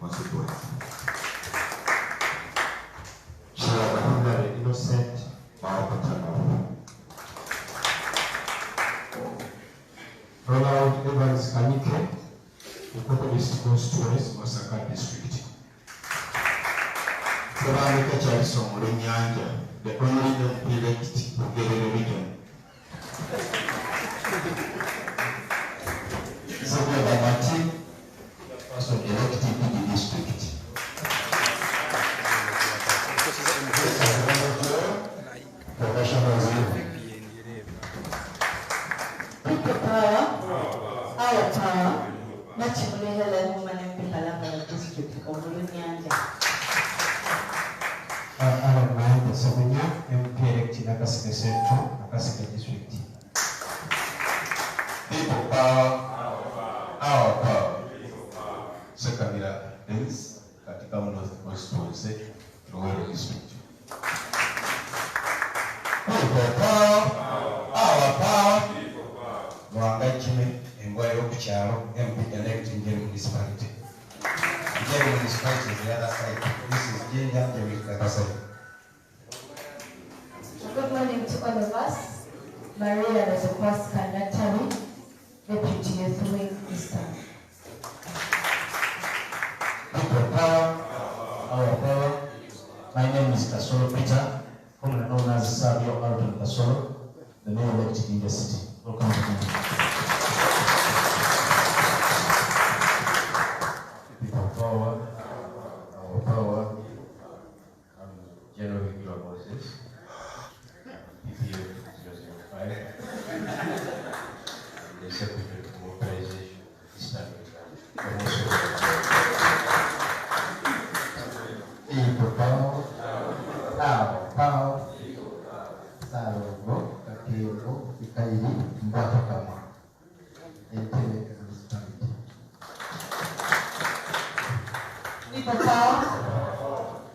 constituency. Chair Innocent Ronald Evans Kanike, East Constituency, Masaka District. Veronica Jackson, Rinyanja, the only elected to get in the region. Zobia Babati, the person elected in the district. Professionals. People power, our power, much more than woman and Pihalanga district of Rinyanja. Around Sabina, MP elected Nakasika Central, Nakasika District. People power, our power. Sekamira Dennis, katika North Constituency, Rural District. People power, our power. Mwangachime, Mwayo Kucharo, MP elected in Jerry Municipality. Jerry Municipality is the other side. This is Ginger, Jerry is the other side. Good morning to all of us. Maria is the first conductor, Deputy Wing Eastern. People power, our power. My name is Kasolo Peter, commonly known as Savio Alton Kasolo, the mayor elected in the city. Welcome to me. People power, our power. I'm General Regular Moses. The Secretary of Mobilization this time. People power, our power, Salomo, Kakeo, Ikaili, Mbatakama, and Municipality. People power,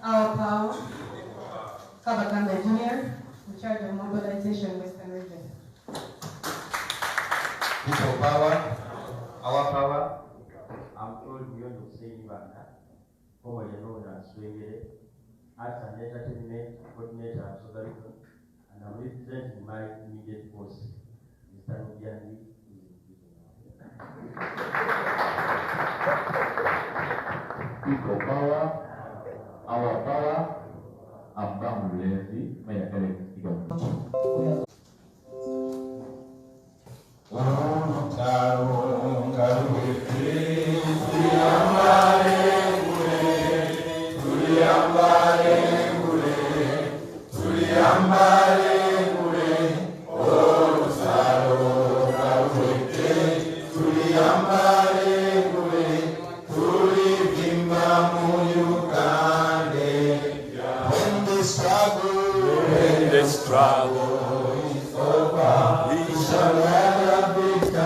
our power, Kabakanda Jr., in charge of mobilization Western region. People power, our power. I'm told beyond of saying that, formerly known as Swingere, Arts and Entertainment Coordinator of Southern Region, and I'm representing my immediate boss, Mr. Nubiani. People power, our power. I'm Bamu Levi, Mayor Elect.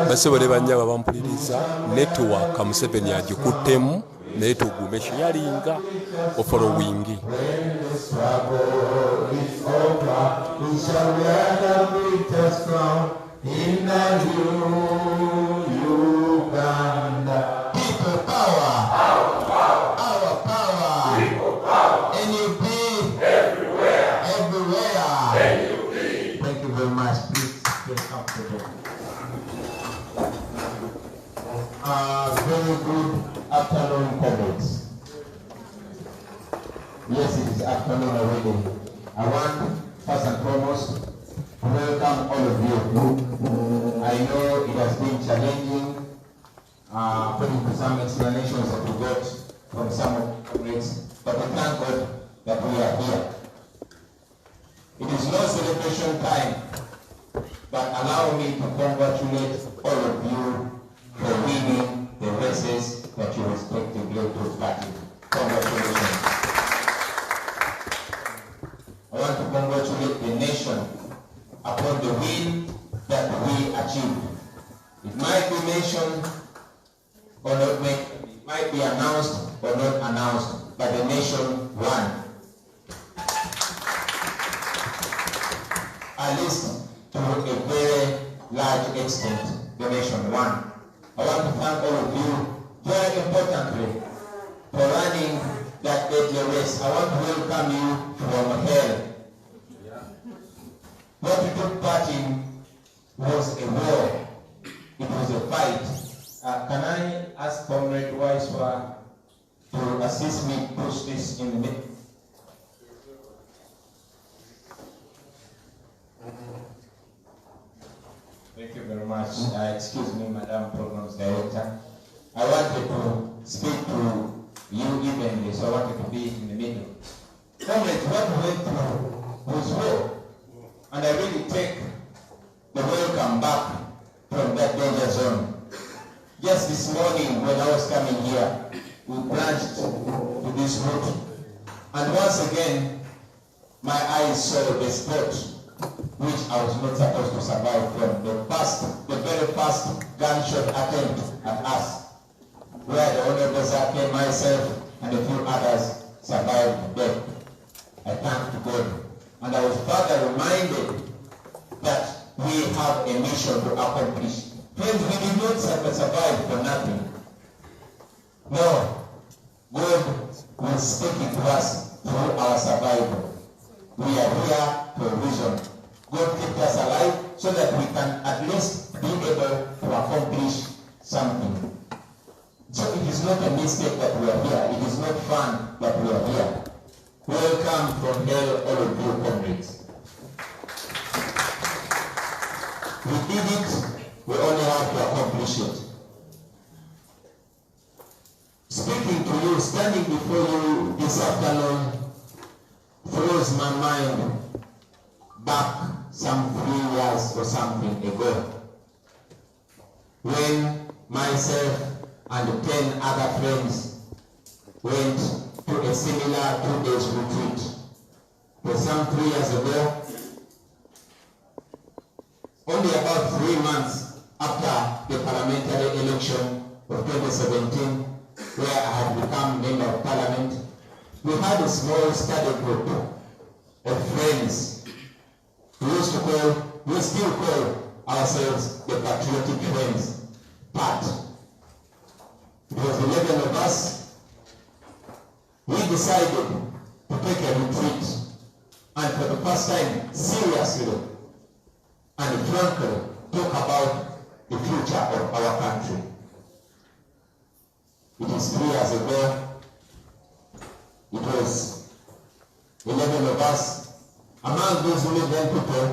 Basebole banja babampuliriza network Museveni agikuttemu naye tugume yalinga ofollowing. People power, our power, NUP, everywhere. Thank you very much. Please feel comfortable. Very good afternoon, colleagues. Yes, it is afternoon already. I want, first and foremost, to welcome all of you. I know it has been challenging, according to some explanations that we got from some of the colleagues, but we thank God that we are here. It is no celebration time, but allow me to congratulate all of you for winning the races that you respectively took part in. Congratulations. I want to congratulate the nation upon the win that we achieved. It might be mentioned or not, it might be announced or not announced, but the nation won. At least to a very large extent, the nation won. I want to thank all of you, very importantly, for running that deadly race. I want to welcome you from hell. What you took part in was a war. It was a fight. Can I ask Comrade Waiswa to assist me push this in the middle? Thank you very much. Excuse me, Madam Programs Director. I wanted to speak to you evenly, so I wanted to be in the middle. Comrades, what we went through was war. And I really take the welcome back from that danger zone. Just this morning when I was coming here, we branched to this route. And once again, my eyes saw the spot which I was not supposed to survive from. The very first gunshot attempt at us, where the Honorable Zake, myself, and a few others survived death. I thank God. And I was further reminded that we have a mission to accomplish. Friends, we did not survive for nothing. No, God was speaking to us through our survival. We are here for a reason. God kept us alive so that we can at least be able to accomplish something. So it is not a mistake that we are here. It is not fun that we are here. Welcome from hell, all of you comrades. We did it, we only have to accomplish it. Speaking to you, standing before you this afternoon, throws my mind back some 3 years or something ago, when myself and 10 other friends went to a similar 2 days retreat. For some 3 years ago, only about 3 months after the parliamentary election of 2017, where I had become member of parliament, we had a small study group of friends. We still call ourselves the Patriotic Friends, PAT. It was 11 of us. We decided to take a retreat, and for the first time, seriously and frankly, talk about the future of our country. It is 3 years ago. It was 11 of us. Among those 11 people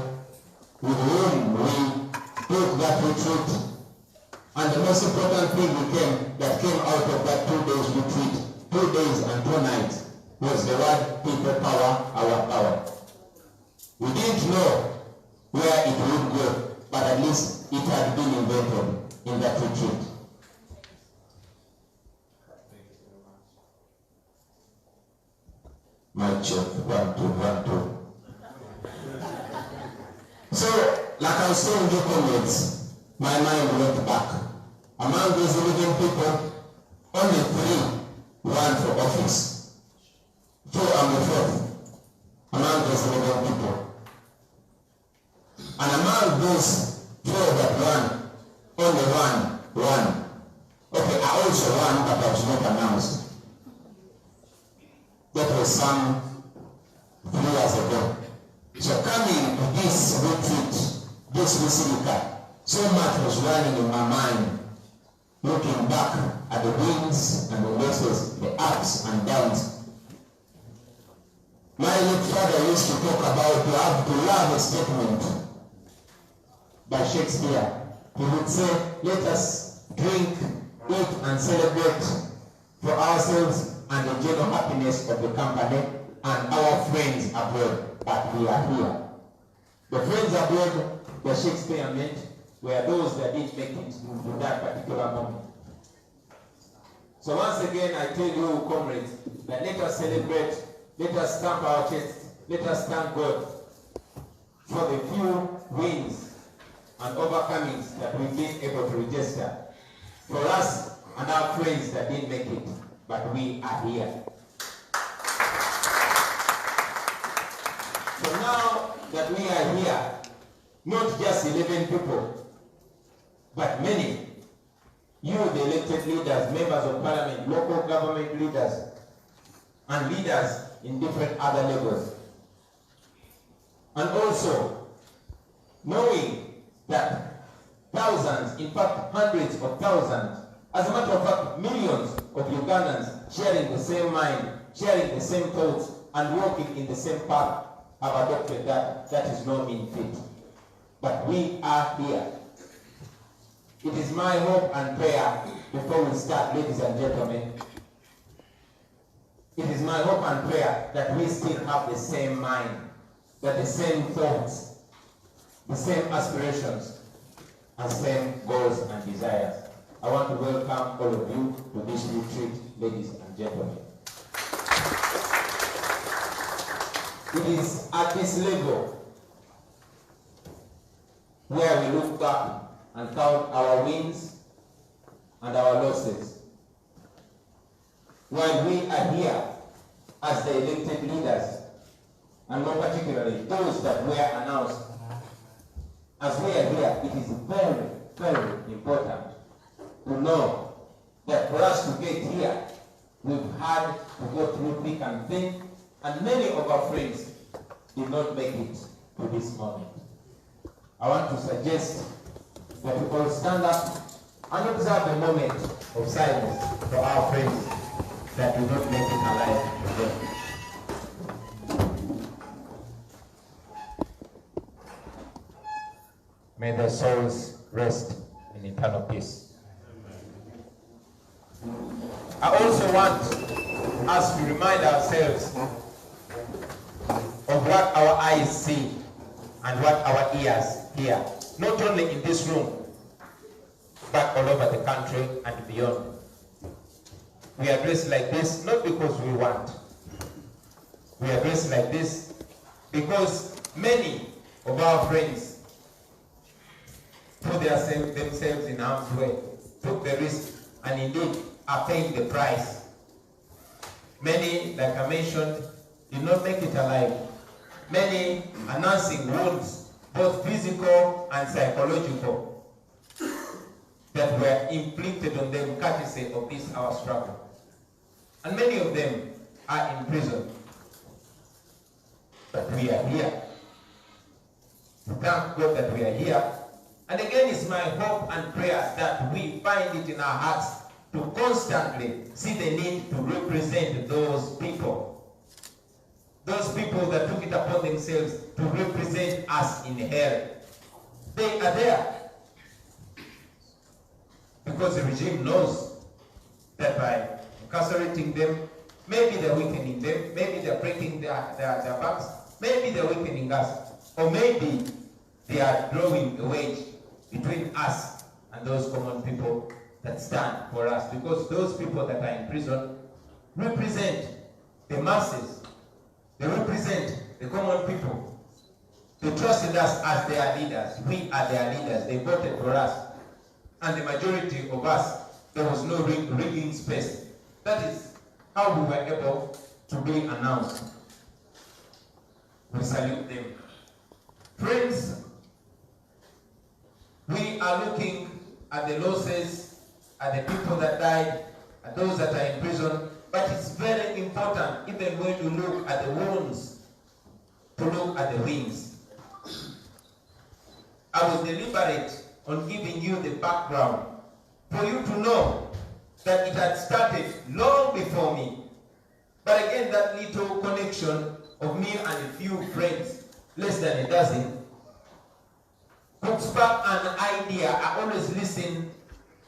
with whom we took that retreat, and the most important thing that came out of that 2 days retreat, 2 days and 2 nights, was the word people power, our power. We didn't know where it would go, but at least it had been invented in that retreat. My check, 1, 2, 1, 2. So, like I was telling you comrades, my mind went back. Among those 11 people, only 3 ran for office. 2 and the 4th among those 11 people. And among those 4 that ran, only 1 ran. Okay, I also ran, but I was not announced. That was some 3 years ago. So coming to this retreat, this Basilica, so much was running in my mind, looking back at the wins and the losses, the ups and downs. My late father used to talk about to love a statement by Shakespeare. He would say, let us drink, eat and celebrate for ourselves and the general happiness of the company and our friends abroad, but we are here. The friends abroad that Shakespeare meant were those that didn't make it to that particular moment. So once again, I tell you, comrades, that let us celebrate, let us stamp our chests, let us thank God for the few wins and overcomings that we've been able to register. For us and our friends that didn't make it, but we are here. So now that we are here, not just 11 people, but many, You, the elected leaders, members of parliament, local government leaders, and leaders in different other levels. And also, knowing that thousands, in fact hundreds of thousands, as a matter of fact millions of Ugandans sharing the same mind, sharing the same thoughts, and walking in the same path have adopted that is no mean feat. But we are here. It is my hope and prayer before we start, ladies and gentlemen, it is my hope and prayer that we still have the same mind, that the same thoughts, the same aspirations, and same goals and desires. I want to welcome all of you to this retreat, ladies and gentlemen. It is at this level where we look back and count our wins and our losses. While we are here as the elected leaders, and more particularly those that were announced, as we are here, it is very, very important to know that for us to get here, we've had to go through thick and thin, and many of our friends did not make it to this moment. I want to suggest that we all stand up and observe a moment of silence for our friends that did not make it alive today. May their souls rest in eternal peace. I also want us to remind ourselves of what our eyes see and what our ears hear, not only in this room, but all over the country and beyond. We are dressed like this not because we want. We are dressed like this because many of our friends put themselves in harm's way, took the risk, and indeed are paying the price. Many, like I mentioned, did not make it alive. Many are nursing wounds, both physical and psychological, that were inflicted on them courtesy of this our struggle. And many of them are in prison. But we are here. We thank God that we are here. And again, it's my hope and prayer that we find it in our hearts to constantly see the need to represent those people that took it upon themselves to represent us in hell. They are there because the regime knows that by incarcerating them, maybe they're weakening them, maybe they're breaking their backs, maybe they're weakening us, or maybe they are drawing a wedge between us and those common people that stand for us, because those people that are in prison represent the masses. They represent the common people. They trusted us as their leaders. We are their leaders. They voted for us. And the majority of us, there was no rigging space. That is how we were able to be announced. We salute them. Friends, we are looking at the losses, at the people that died, at those that are in prison, but it's very important, even when you look at the wounds, to look at the wings. I was deliberate on giving you the background for you to know that it had started long before me. But again, that little connection of me and a few friends, less than a dozen, could spark an idea. I always listen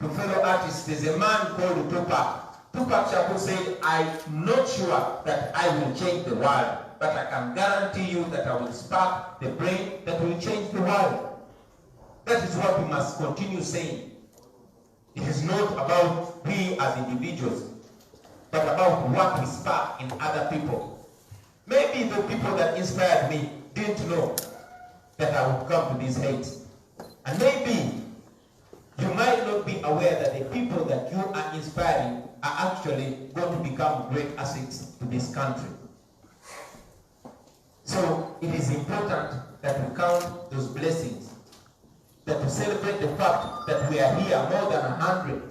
to fellow artists. There's a man called Tupac. Tupac Shakur said, I'm not sure that I will change the world, but I can guarantee you that I will spark the brain that will change the world. That is what we must continue saying. It is not about we as individuals, but about what we spark in other people. Maybe the people that inspired me didn't know that I would come to this height. And maybe you might not be aware that the people that you are inspiring are actually going to become great assets to this country. So it is important that we count those blessings, that we celebrate the fact that we are here more than 100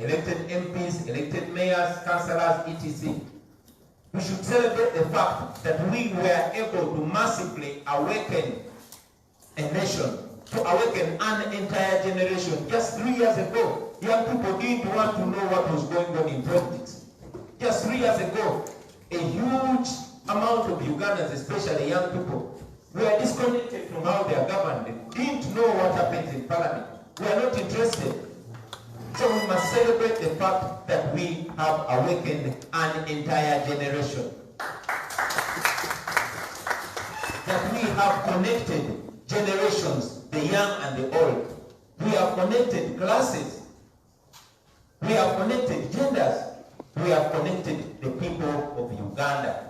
elected MPs, elected mayors, councillors, etc. We should celebrate the fact that we were able to massively awaken a nation, to awaken an entire generation. Just 3 years ago, young people didn't want to know what was going on in politics. Just 3 years ago, a huge amount of Ugandans, especially young people, were disconnected from how they are governed. They didn't know what happens in parliament. We are not interested. So we must celebrate the fact that we have awakened an entire generation. That we have connected generations, the young and the old. We have connected classes. We have connected genders. We have connected the people of Uganda.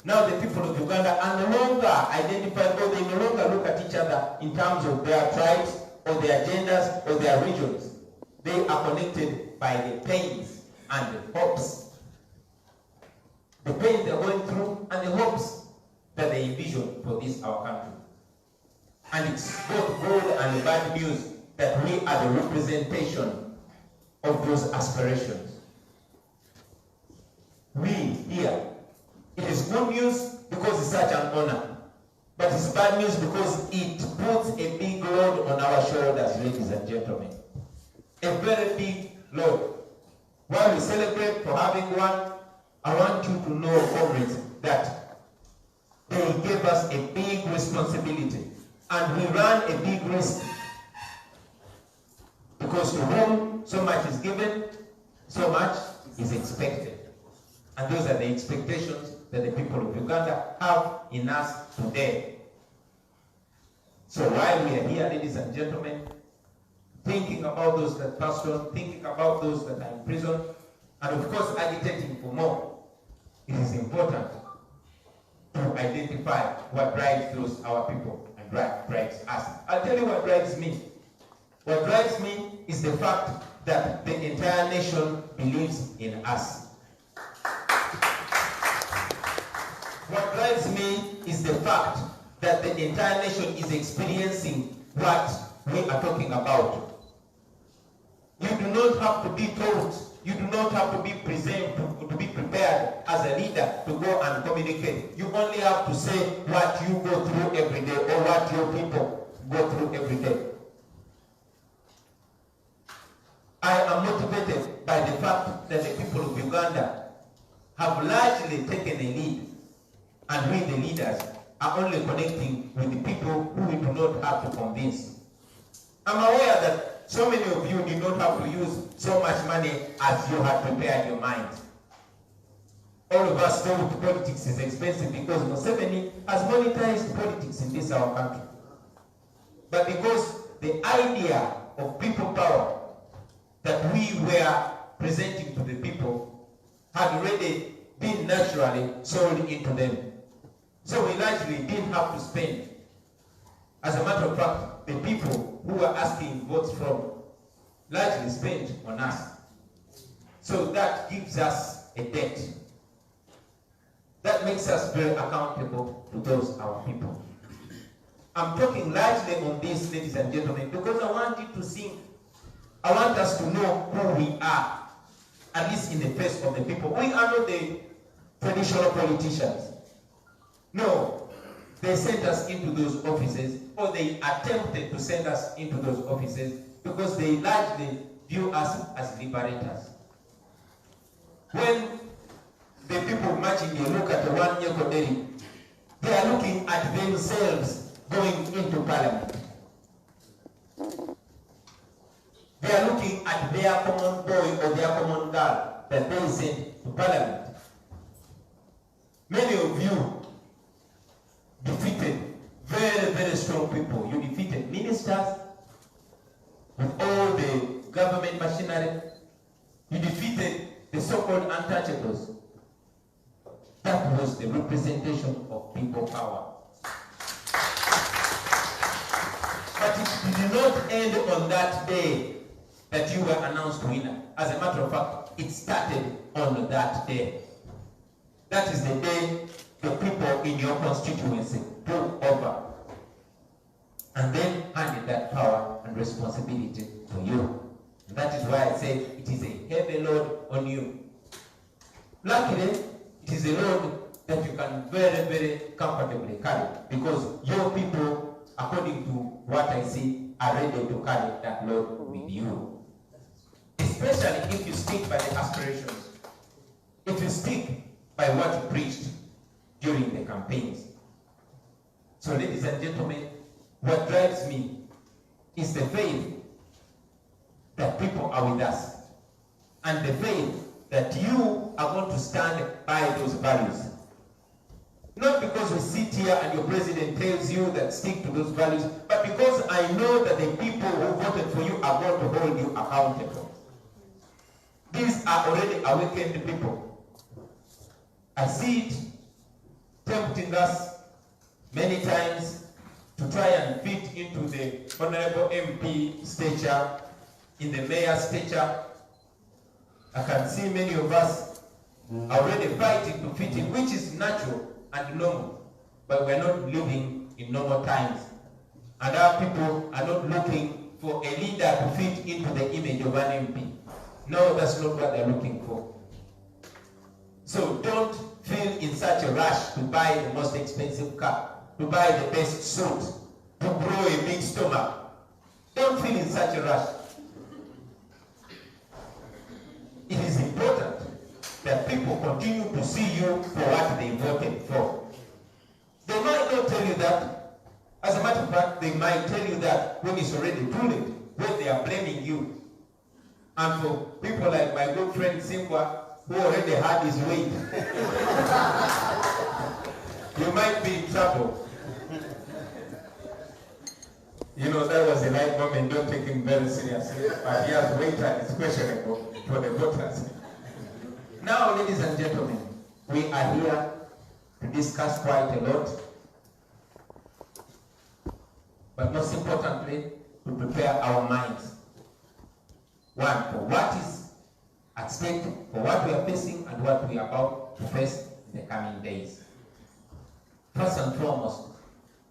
Now the people of Uganda are no longer identified, or they no longer look at each other in terms of their tribes or their genders or their regions. They are connected by the pains and the hopes. The pains they are going through and the hopes that they envision for this, our country. And it's both good and bad news that we are the representation of those aspirations. We here, it is good news because it's such an honor. But it's bad news because it puts a big load on our shoulders, ladies and gentlemen. A very big load. While we celebrate for having one, I want you to know, comrades, that they gave us a big responsibility. And we ran a big risk. Because to whom so much is given, so much is expected. And those are the expectations that the people of Uganda have in us today. So while we are here, ladies and gentlemen, thinking about those that passed on, thinking about those that are in prison, and of course agitating for more, it is important to identify what drives those our people and drives us. I'll tell you what drives me. What drives me is the fact that the entire nation believes in us. What drives me is the fact that the entire nation is experiencing what we are talking about. You do not have to be told, you do not have to be prepared as a leader to go and communicate. You only have to say what you go through every day or what your people go through every day. I am motivated by the fact that the people of Uganda have largely taken a lead, and we, the leaders, are only connecting with the people who we do not have to convince. I'm aware that so many of you did not have to use so much money as you had prepared your minds. All of us know that politics is expensive because Museveni has monetized politics in this our country. But because the idea of people power that we were presenting to the people had already been naturally sold into them. So we largely didn't have to spend. As a matter of fact, the people who were asking votes from largely spent on us. So that gives us a debt. That makes us very accountable to those our people. I'm talking largely on this, ladies and gentlemen, because I want you to think. I want us to know who we are, at least in the face of the people. We are not the traditional politicians. No, they sent us into those offices, or they attempted to send us into those offices because they largely view us as liberators. When the people marching, they look at the 1 year Koderi, they are looking at themselves going into parliament. They are looking at their common boy or their common girl that they sent to parliament. Many of you defeated very, very strong people. You defeated ministers with all the government machinery. You defeated the so-called untouchables. That was the representation of people power. But it did not end on that day that you were announced winner. As a matter of fact, it started on that day. That is the day the people in your constituency took over and then handed that power and responsibility to you. And that is why I say it is a heavy load on you. Luckily, it is a load that you can very, very comfortably carry, because your people, according to what I see, are ready to carry that load with you. Especially if you stick by the aspirations, if you stick by what you preached during the campaigns. So ladies and gentlemen, what drives me is the faith that people are with us, and the faith that you are going to stand by those values. Not because we sit here and your president tells you that stick to those values, but because I know that the people who voted for you are going to hold you accountable. These are already awakened people. I see it tempting us many times to try and fit into the honorable MP stature, in the mayor stature. I can see many of us already fighting to fit in, which is natural and normal, but we're not living in normal times. And our people are not looking for a leader to fit into the image of an MP. No, that's not what they're looking for. So don't feel in such a rush to buy the most expensive car, to buy the best suit, to grow a big stomach. Don't feel in such a rush. It is important that people continue to see you for what they voted for. They might not tell you that. As a matter of fact, they might tell you that when it's already too late, when they are blaming you. And for people like my good friend Simba, who already had his weight, you might be in trouble. You know, that was a light moment, don't take him very seriously. But he has weight and it's questionable for the voters. Now, ladies and gentlemen, we are here to discuss quite a lot, but most importantly, to prepare our minds. One, for what is at stake, for what we are facing and what we are about to face in the coming days. First and foremost,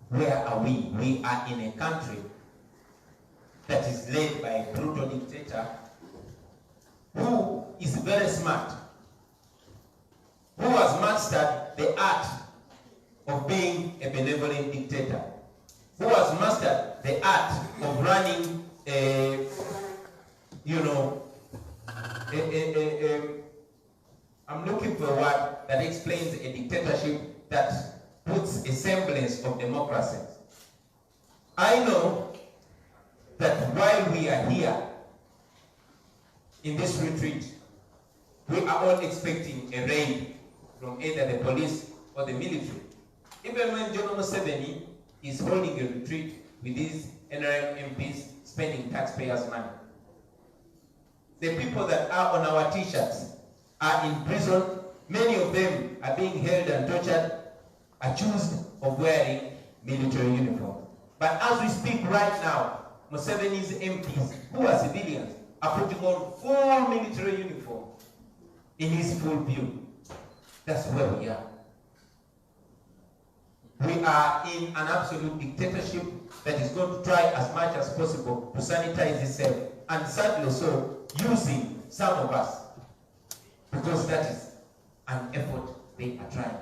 where are we? We are in a country that is led by a brutal dictator who is very smart, who has mastered the art of being a benevolent dictator, who has mastered the art of running I'm looking for a word that explains a dictatorship that puts a semblance of democracy. I know that while we are here in this retreat, we are all expecting a raid from either the police or the military. Even when John Museveni is holding a retreat with these NRM MPs spending taxpayers' money. The people that are on our t-shirts are in prison. Many of them are being held and tortured, accused of wearing military uniform. But as we speak right now, Museveni's MPs, who are civilians, are putting on full military uniform in his full view. That's where we are. We are in an absolute dictatorship that is going to try as much as possible to sanitize itself, and sadly so, using some of us, because that is an effort they are trying.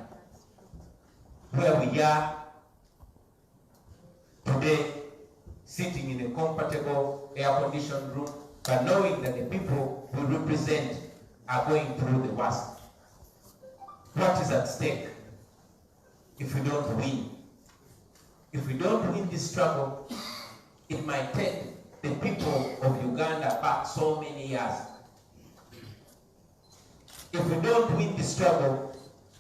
Where we are today, sitting in a comfortable air-conditioned room, but knowing that the people we represent are going through the worst. What is at stake if we don't win? If we don't win this struggle, it might take the people of Uganda back so many years. If we don't win this struggle,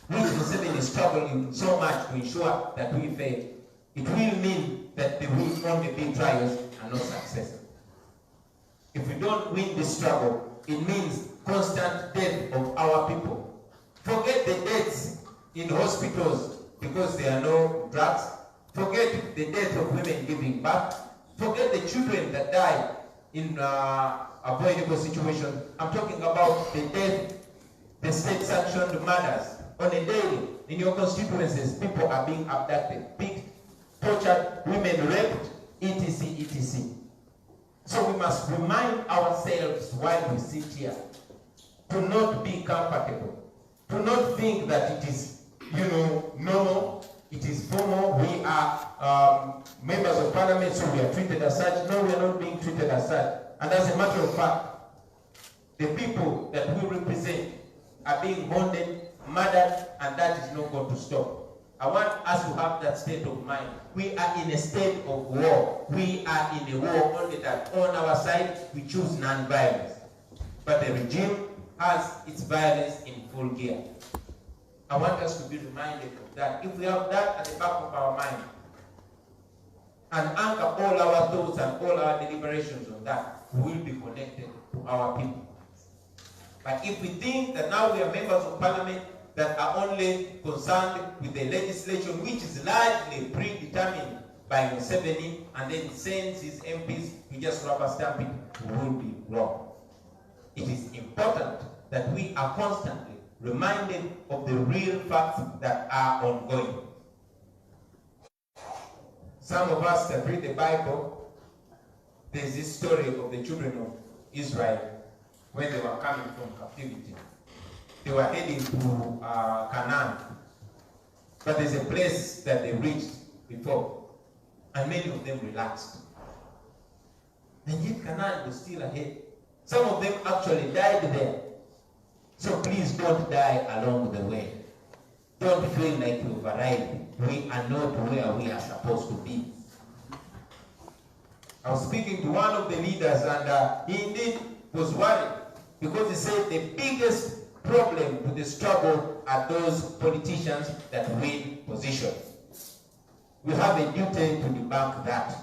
which Museveni is struggling so much to ensure that we fail, it will mean that there will only be trials and no success. If we don't win this struggle, it means constant death of our people. Forget the deaths in hospitals because there are no drugs. Forget the death of women giving birth. Forget the children that die in avoidable situations. I'm talking about the death, the state-sanctioned murders. On a daily, in your constituencies, people are being abducted, tortured, women raped, etc., etc. So we must remind ourselves while we sit here to not be comfortable, to not think that it is, normal, it is formal, we are members of parliament, so we are treated as such. No, we are not being treated as such. And as a matter of fact, the people that we represent are being bonded, murdered, and that is not going to stop. I want us to have that state of mind. We are in a state of war. We are in a war, only that on our side, we choose non-violence. But the regime has its violence in full gear. I want us to be reminded of that. If we have that at the back of our mind, and anchor all our thoughts and all our deliberations on that, we will be connected to our people. But if we think that now we are members of parliament that are only concerned with the legislation, which is largely predetermined by Museveni, and then sends his MPs to just rubber stamp it, we will be wrong. It is important that we are constantly reminded of the real facts that are ongoing. Some of us that read the Bible, there's this story of the children of Israel when they were coming from captivity. They were heading to Canaan, but there's a place that they reached before, and many of them relaxed. And yet Canaan was still ahead. Some of them actually died there. So please don't die along the way. Don't feel like you've arrived. We are not where we are supposed to be. I was speaking to one of the leaders, and he indeed was worried, because he said the biggest problem to the struggle are those politicians that win position. We have a duty to debunk that.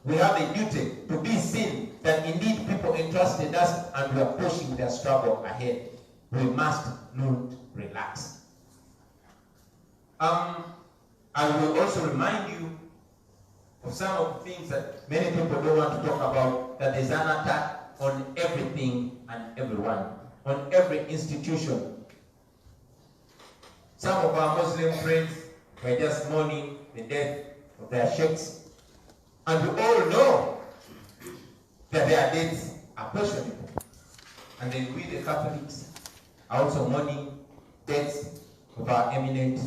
We have a duty to be seen that indeed people entrusted us and we are pushing their struggle ahead. We must not relax. I will also remind you of some of the things that many people don't want to talk about, that there's an attack on everything and everyone, on every institution. Some of our Muslim friends were just mourning the death of their sheikhs, and we all know that their deaths are questionable. And then we, the Catholics, are also mourning deaths of our eminent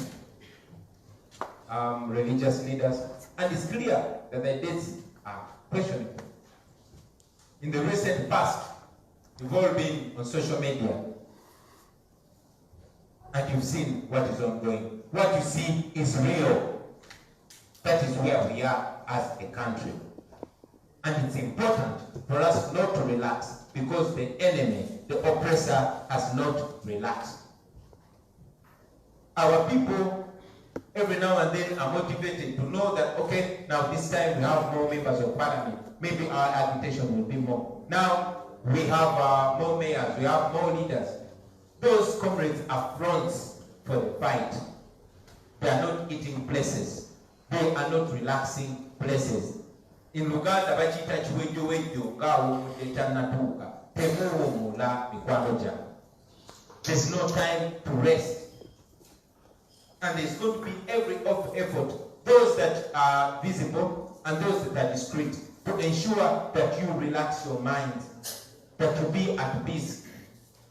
religious leaders, and it's clear that their deaths are questionable. In the recent past, you've all been on social media, and you've seen what is ongoing. What you see is real. That is where we are as a country. And it's important for us not to relax, because the enemy, the oppressor, has not relaxed. Our people, every now and then, are motivated to know that, okay, now this time we have more members of parliament. Maybe our agitation will be more. Now we have more mayors, we have more leaders. Those comrades are fronts for the fight. They are not eating places. They are not relaxing places. In Luganda, bachita chiwejo wejo ngawo etanatuka. Temuwo mula mikwanoja. There's no time to rest. And there's going to be every effort, those that are visible and those that are discreet, to ensure that you relax your mind, that you be at peace,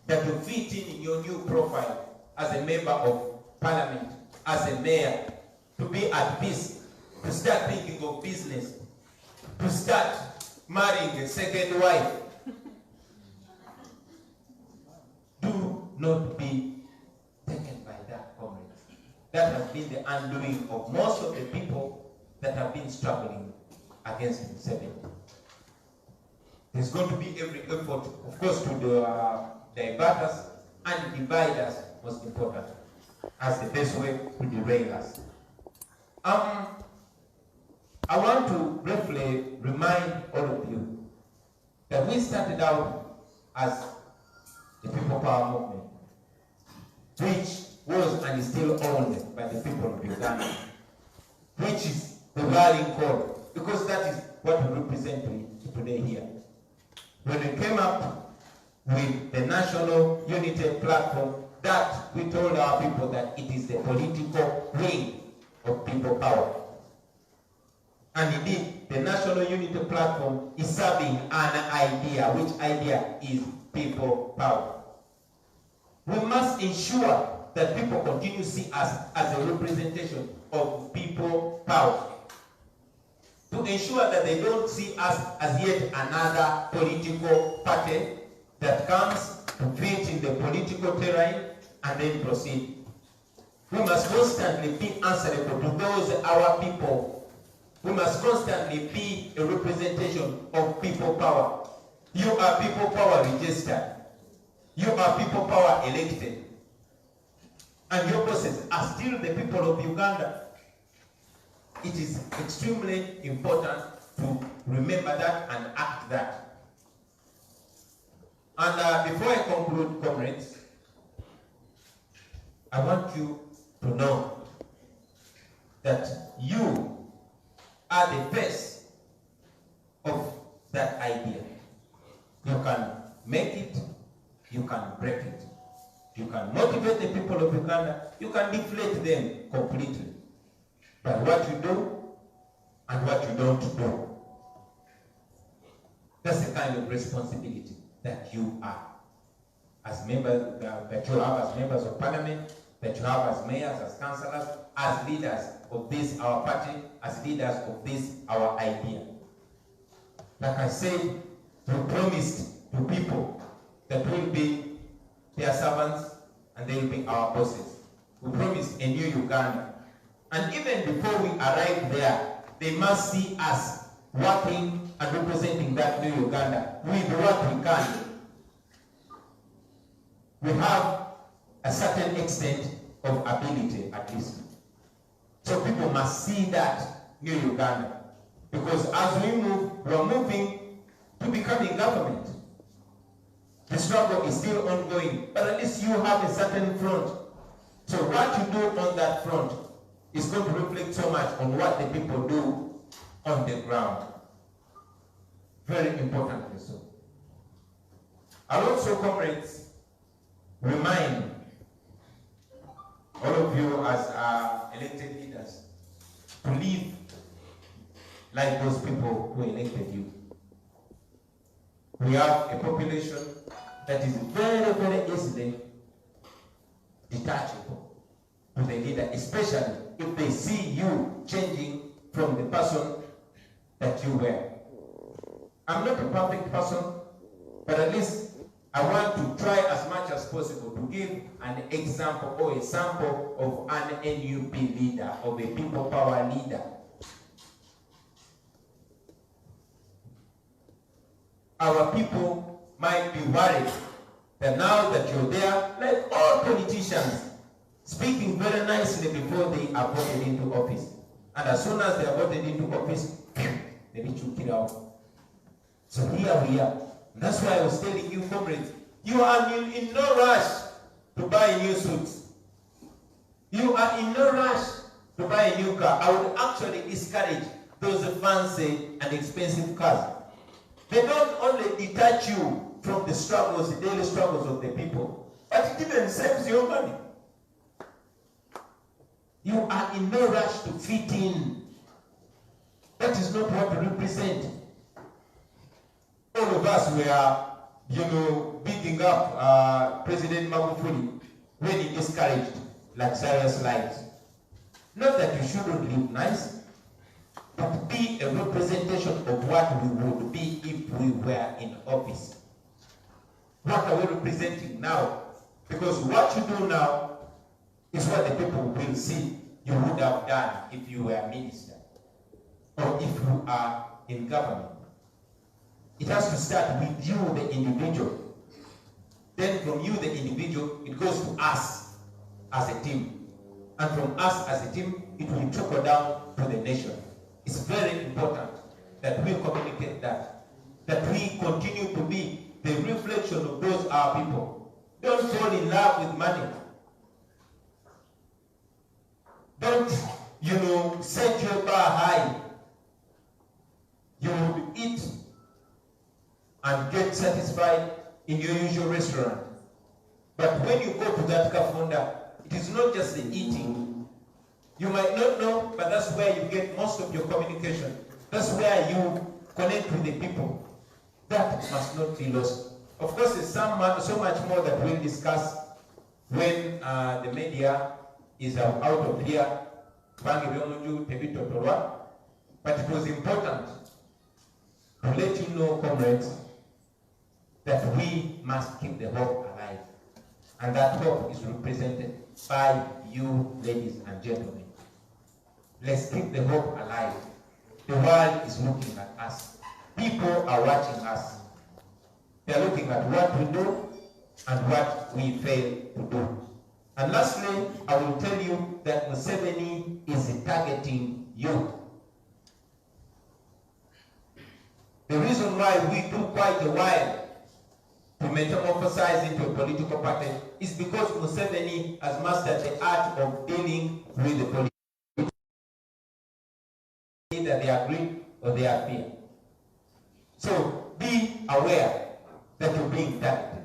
that you fit in your new profile as a member of parliament, as a mayor, to be at peace, to start thinking of business, to start marrying a second wife. Do not be taken by that, comrades. That has been the undoing of most of the people that have been struggling against Museveni. There's going to be every effort, of course, to divert us and divide us, most important, as the best way to derail us. I want to briefly remind all of you that we started out as the People Power Movement, which was and is still owned by the people of Uganda, which is the rallying call, because that is what we represent today here. When we came up with the National Unity Platform, that we told our people that it is the political wing of people power. And indeed, the National Unity Platform is serving an idea, which idea is people power. We must ensure that people continue to see us as a representation of people power. To ensure that they don't see us as yet another political party that comes to fit in the political terrain and then proceed. We must constantly be answerable to those our people. We must constantly be a representation of people power. You are people power registered. You are people power elected. And your bosses are still the people of Uganda. It is extremely important to remember that and act that. And before I conclude, comrades, I want you to know that you are the face of that idea. You can make it, you can break it. You can motivate the people of Uganda, you can deflate them completely. But what you do and what you don't do, that's the kind of responsibility that you are as members, that you have as members of parliament, that you have as mayors, as councillors, as leaders of this our party, as leaders of this our idea. Like I said, we promised to people that we'll be their servants and they will be our bosses. We promised a new Uganda. And even before we arrive there, they must see us working and representing that new Uganda with what we can. We have a certain extent of ability, at least. So people must see that new Uganda. Because as we move, we are moving to becoming government. The struggle is still ongoing, but at least you have a certain front. So what you do on that front is going to reflect so much on what the people do on the ground. Very importantly so. I'll also, comrades, remind all of you as elected leaders to live like those people who elected you. We have a population that is very, very easily detachable to the leader, especially if they see you changing from the person that you were. I'm not a perfect person, but at least I want to try as much as possible to give an example or a sample of an NUP leader, of a people power leader. Our people might be worried that now that you're there, like all politicians, speaking very nicely before they are voted into office. And as soon as they are voted into office, they need to kill out. So here we are. That's why I was telling you, comrades, you are in no rush to buy new suits. You are in no rush to buy a new car. I would actually discourage those fancy and expensive cars. They don't only detach you from the struggles, the daily struggles of the people, but it even saves your money. You are in no rush to fit in. That is not what we represent. All of us were, beating up President Magufuli when he discouraged luxurious lives. Not that you shouldn't live nice, but be a representation of what we would be if we were in office. What are we representing now? Because what you do now is what the people will see you would have done if you were a minister or if you are in government. It has to start with you, the individual. Then from you, the individual, it goes to us as a team. And from us as a team, it will trickle down to the nation. It's very important that we communicate that we continue to be the reflection of those our people. Don't fall in love with money. Don't, set your bar high. You will eat and get satisfied in your usual restaurant. But when you go to that kafunda, it is not just the eating. You might not know, but that's where you get most of your communication That's where you connect with the people. That must not be lost. Of course, there's so much more that we'll discuss when the media is out of here. But it was important to let you know, comrades, that we must keep the hope alive. And that hope is represented by you, ladies and gentlemen. Let's keep the hope alive. The world is looking at us. People are watching us. They are looking at what we do and what we fail to do. And lastly, I will tell you that Museveni is targeting you. The reason why we took quite a while to metamorphosize into a political party is because Museveni has mastered the art of dealing with the political. Either they agree or they are fear. So be aware that you're being targeted.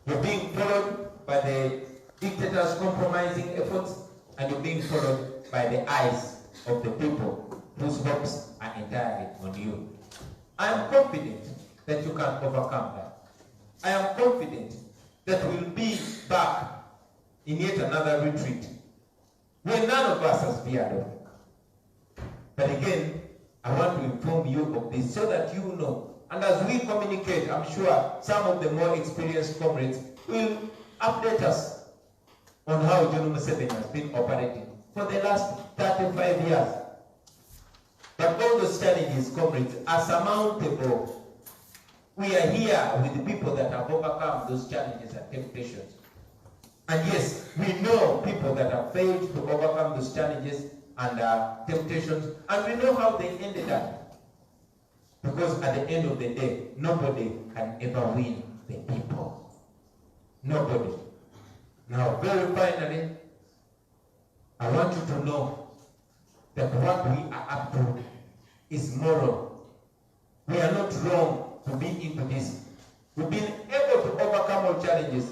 You're being followed by the dictators' compromising efforts, and you're being followed by the eyes of the people whose hopes are entirely on you. I am confident that you can overcome that. I am confident that we'll be back in yet another retreat where none of us has feared of. But again, I want to inform you of this so that you know. And as we communicate, I'm sure some of the more experienced comrades will update us on how John Museveni has been operating for the last 35 years. But all those challenges, comrades, are surmountable. We are here with the people that have overcome those challenges and temptations. And yes, we know people that have failed to overcome those challenges and temptations, and we know how they ended up. Because at the end of the day, nobody can ever win the people. Nobody. Now, very finally, I want you to know that what we are up to is moral. We are not wrong to be into this. We've been able to overcome all challenges,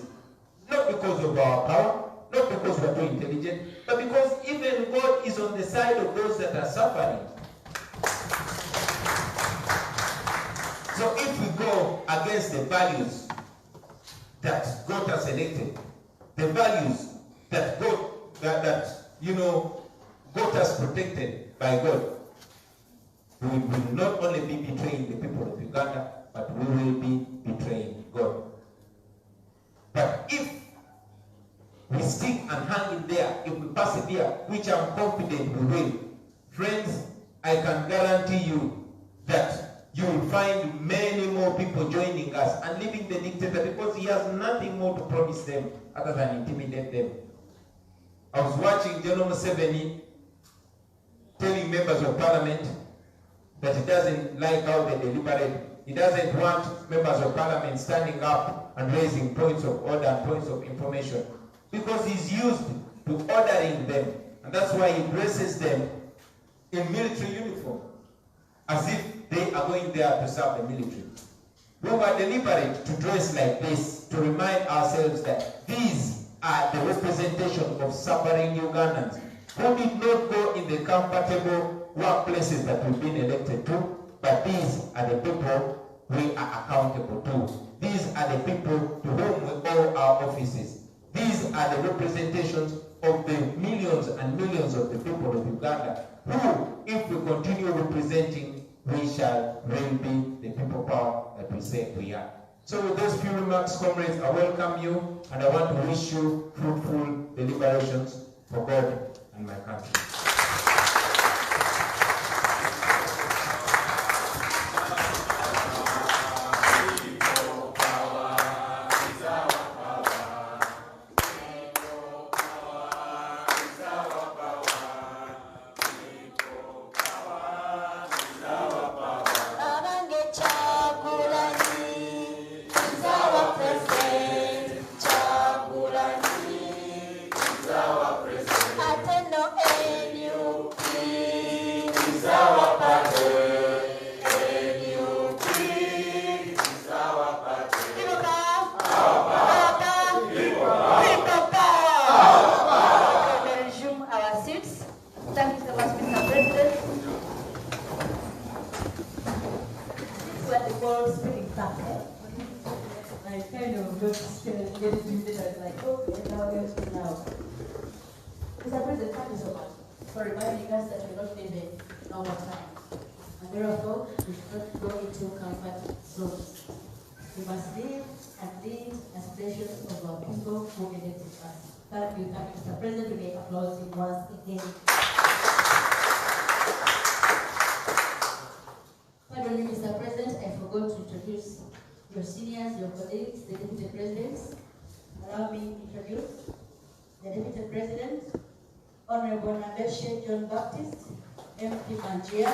not because of our power, not because we are too intelligent, but because even God is on the side of those that are suffering. So if we go against the values that God has elected, the values that God has protected by God, we will not only be betraying the people of Uganda, but we will be betraying God. But if we stick and hang in there, if we persevere, which I'm confident we will, friends, I can guarantee you that you will find many more people joining us and leaving the dictator, because he has nothing more to promise them other than intimidate them. I was watching General Museveni telling members of parliament that he doesn't like how they deliberate. He doesn't want members of parliament standing up and raising points of order and points of information, because he's used to ordering them. And that's why he dresses them in military uniform, as if they are going there to serve the military. We were deliberate to dress like this, to remind ourselves that these are the representation of suffering Ugandans who did not go in the comfortable workplaces that we've been elected to, but these are the people we are accountable to. These are the people to whom we owe our offices. These are the representations of the millions and millions of the people of Uganda, who, if we continue representing, we shall really be the people power that we say we are. So with those few remarks, comrades, I welcome you, and I want to wish you fruitful deliberations for God and my country. Atendo all speaking back. I kind of got scared getting to it. I was like, okay, now. Mr. President, thank you so much for reminding us that we're not living normal times. And therefore, we should not go into comfort zones. We must live and lead aspirations of our people who elected us. Thank you, Mr. President. We may applaud him once again. Pardon me, Mr. President, I forgot to introduce your seniors, your colleagues, the Deputy Presidents. Allow me to introduce the Deputy President, Honorable Nabeshe John Baptist, MP Manjia.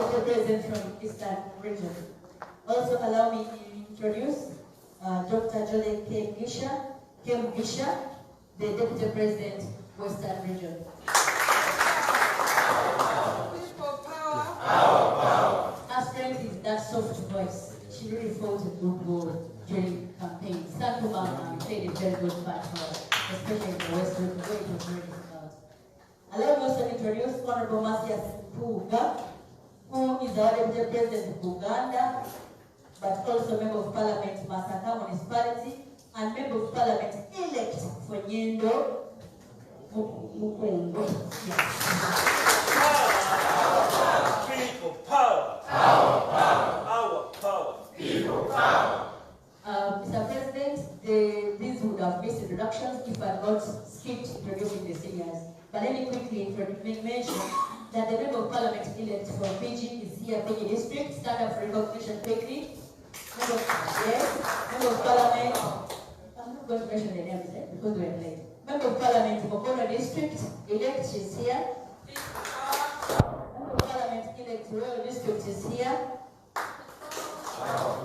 Deputy President from Eastern Region. Also allow me to introduce Dr. Jolene K. Gisha, the Deputy President, Western Region. Her strength is that soft voice. She really fought a good war during campaign. Sakuma played a very good part for her, especially in the West Region, where it was very difficult. Allow me also to introduce Honorable Masias Puga, who is our Deputy President of Uganda, but also Member of Parliament, Masaka Municipality, and Member of Parliament elect for Nyendo Mukungwe. People power. Our power. People power. Mr. President, these would have missed introductions if I had not skipped introducing the seniors. But let me quickly mention that the Member of Parliament elect for PG is here, PG District. Stand up for recognition quickly. Member of Parliament. I'm not going to mention the names because we are late. Member of Parliament, Mokono District, elect, she's here. Member of Parliament, elect, Royal District is here.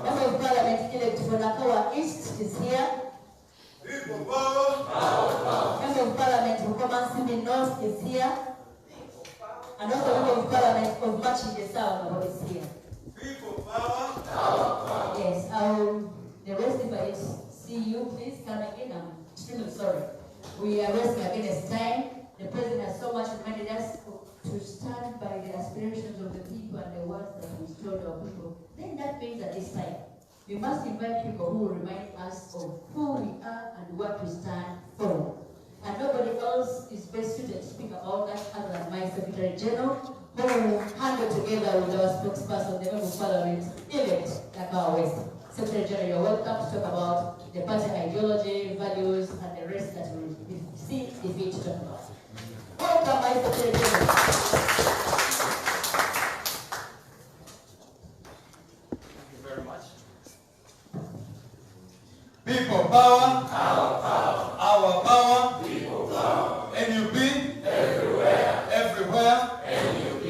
Member of Parliament, elect, for Nakawa East is here. Member of Parliament, for Komansimi North is here. And also Member of Parliament of Machinge South is here. Yes, the rest if I see you, please come again. I'm extremely sorry. We are resting against time. The President has so much reminded us to stand by the aspirations of the people and the words that we told our people. Then that means at this time, we must invite people who will remind us of who we are and what we stand for. And nobody else is best suited to speak about that other than my Secretary General, who will handle together with our spokesperson, the Member of Parliament, elect Nakawa West. Secretary General, you're welcome to talk about the party ideology, values, and the rest that we see fit to talk about. Welcome, my Secretary General. Thank you very much. People power. Our power. People power. NUP. Everywhere. NUP.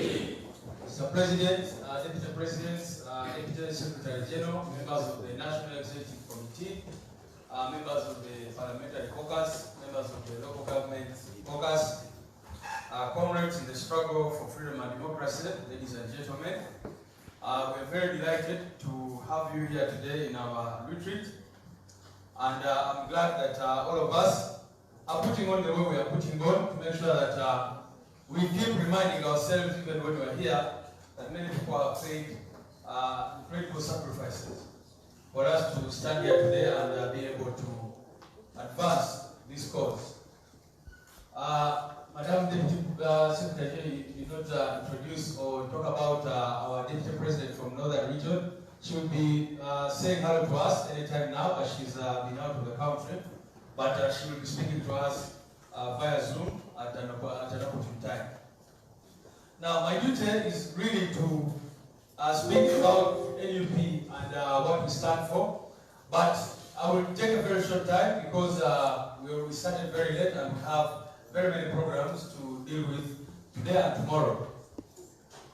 Mr. President, Deputy Presidents, Deputy Secretary General, members of the National Executive Committee, members of the Parliamentary Caucus, members of the Local Government Caucus, comrades in the struggle for freedom and democracy, ladies and gentlemen. We're very delighted to have you here today in our retreat. And I'm glad that all of us are putting on the way we are putting on to make sure that we keep reminding ourselves, even when we're here, that many people have paid incredible sacrifices for us to stand here today and be able to advance this cause. Madam Deputy Secretary, you did not introduce or talk about our Deputy President from Northern Region. She will be saying hello to us anytime now, as she's been out of the country, but she will be speaking to us via Zoom at an opportune time. Now, my duty is really to speak about NUP and what we stand for, but I will take a very short time because we started very late and we have very many programs to deal with today and tomorrow.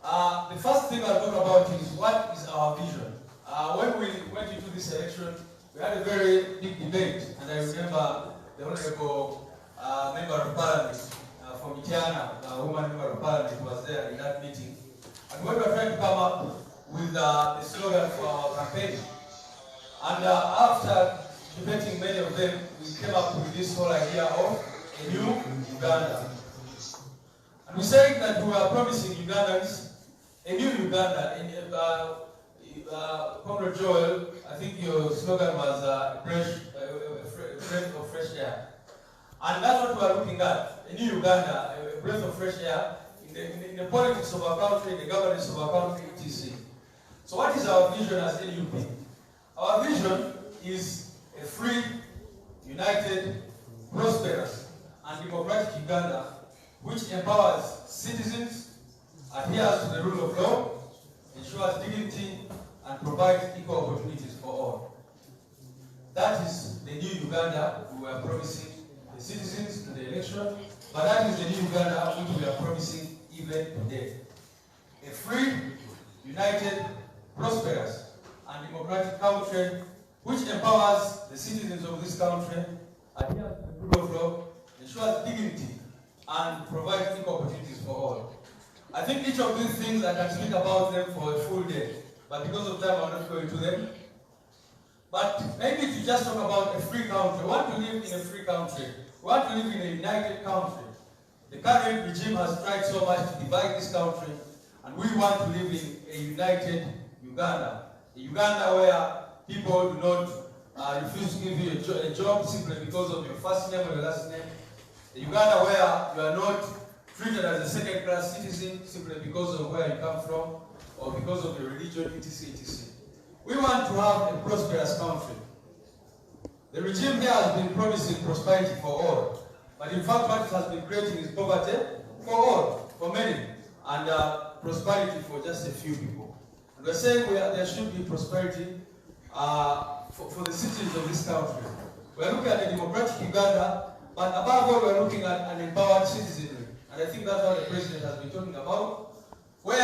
The first thing I'll talk about is what is our vision. When we went into this election, we had a very big debate, and I remember the Honorable Member of Parliament from Itiana, woman Member of Parliament, was there in that meeting. And when we were trying to come up with the slogan for our campaign, and after debating many of them, we came up with this whole idea of a new Uganda. We say that we are promising Ugandans a new Uganda. Comrade Joel, I think your slogan was a breath of fresh air. And that's what we are looking at, a new Uganda, a breath of fresh air in the politics of our country, in the governance of our country, etc. So what is our vision as NUP? Our vision is a free, united, prosperous, and democratic Uganda which empowers citizens, adheres to the rule of law, ensures dignity, and provides equal opportunities for all. That is the new Uganda we are promising the citizens in the election, but that is the new Uganda which we are promising even today. A free, united, prosperous, and democratic country which empowers the citizens of this country, adheres to the rule of law, ensures dignity, and provides equal opportunities for all. I think each of these things I can speak about them for a full day, but because of time I'm not going to them. But maybe to just talk about a free country. We want to live in a free country. We want to live in a united country. The current regime has tried so much to divide this country, and we want to live in a united Uganda. A Uganda where people do not refuse to give you a job simply because of your first name or your last name. A Uganda where you are not treated as a second-class citizen simply because of where you come from or because of your religion, etc., etc. We want to have a prosperous country. The regime here has been promising prosperity for all, but in fact what it has been creating is poverty for all, for many, and prosperity for just a few people. And we're saying there should be prosperity for the citizens of this country. We're looking at a democratic Uganda, but above all we're looking at an empowered citizenry. And I think that's what the president has been talking about, where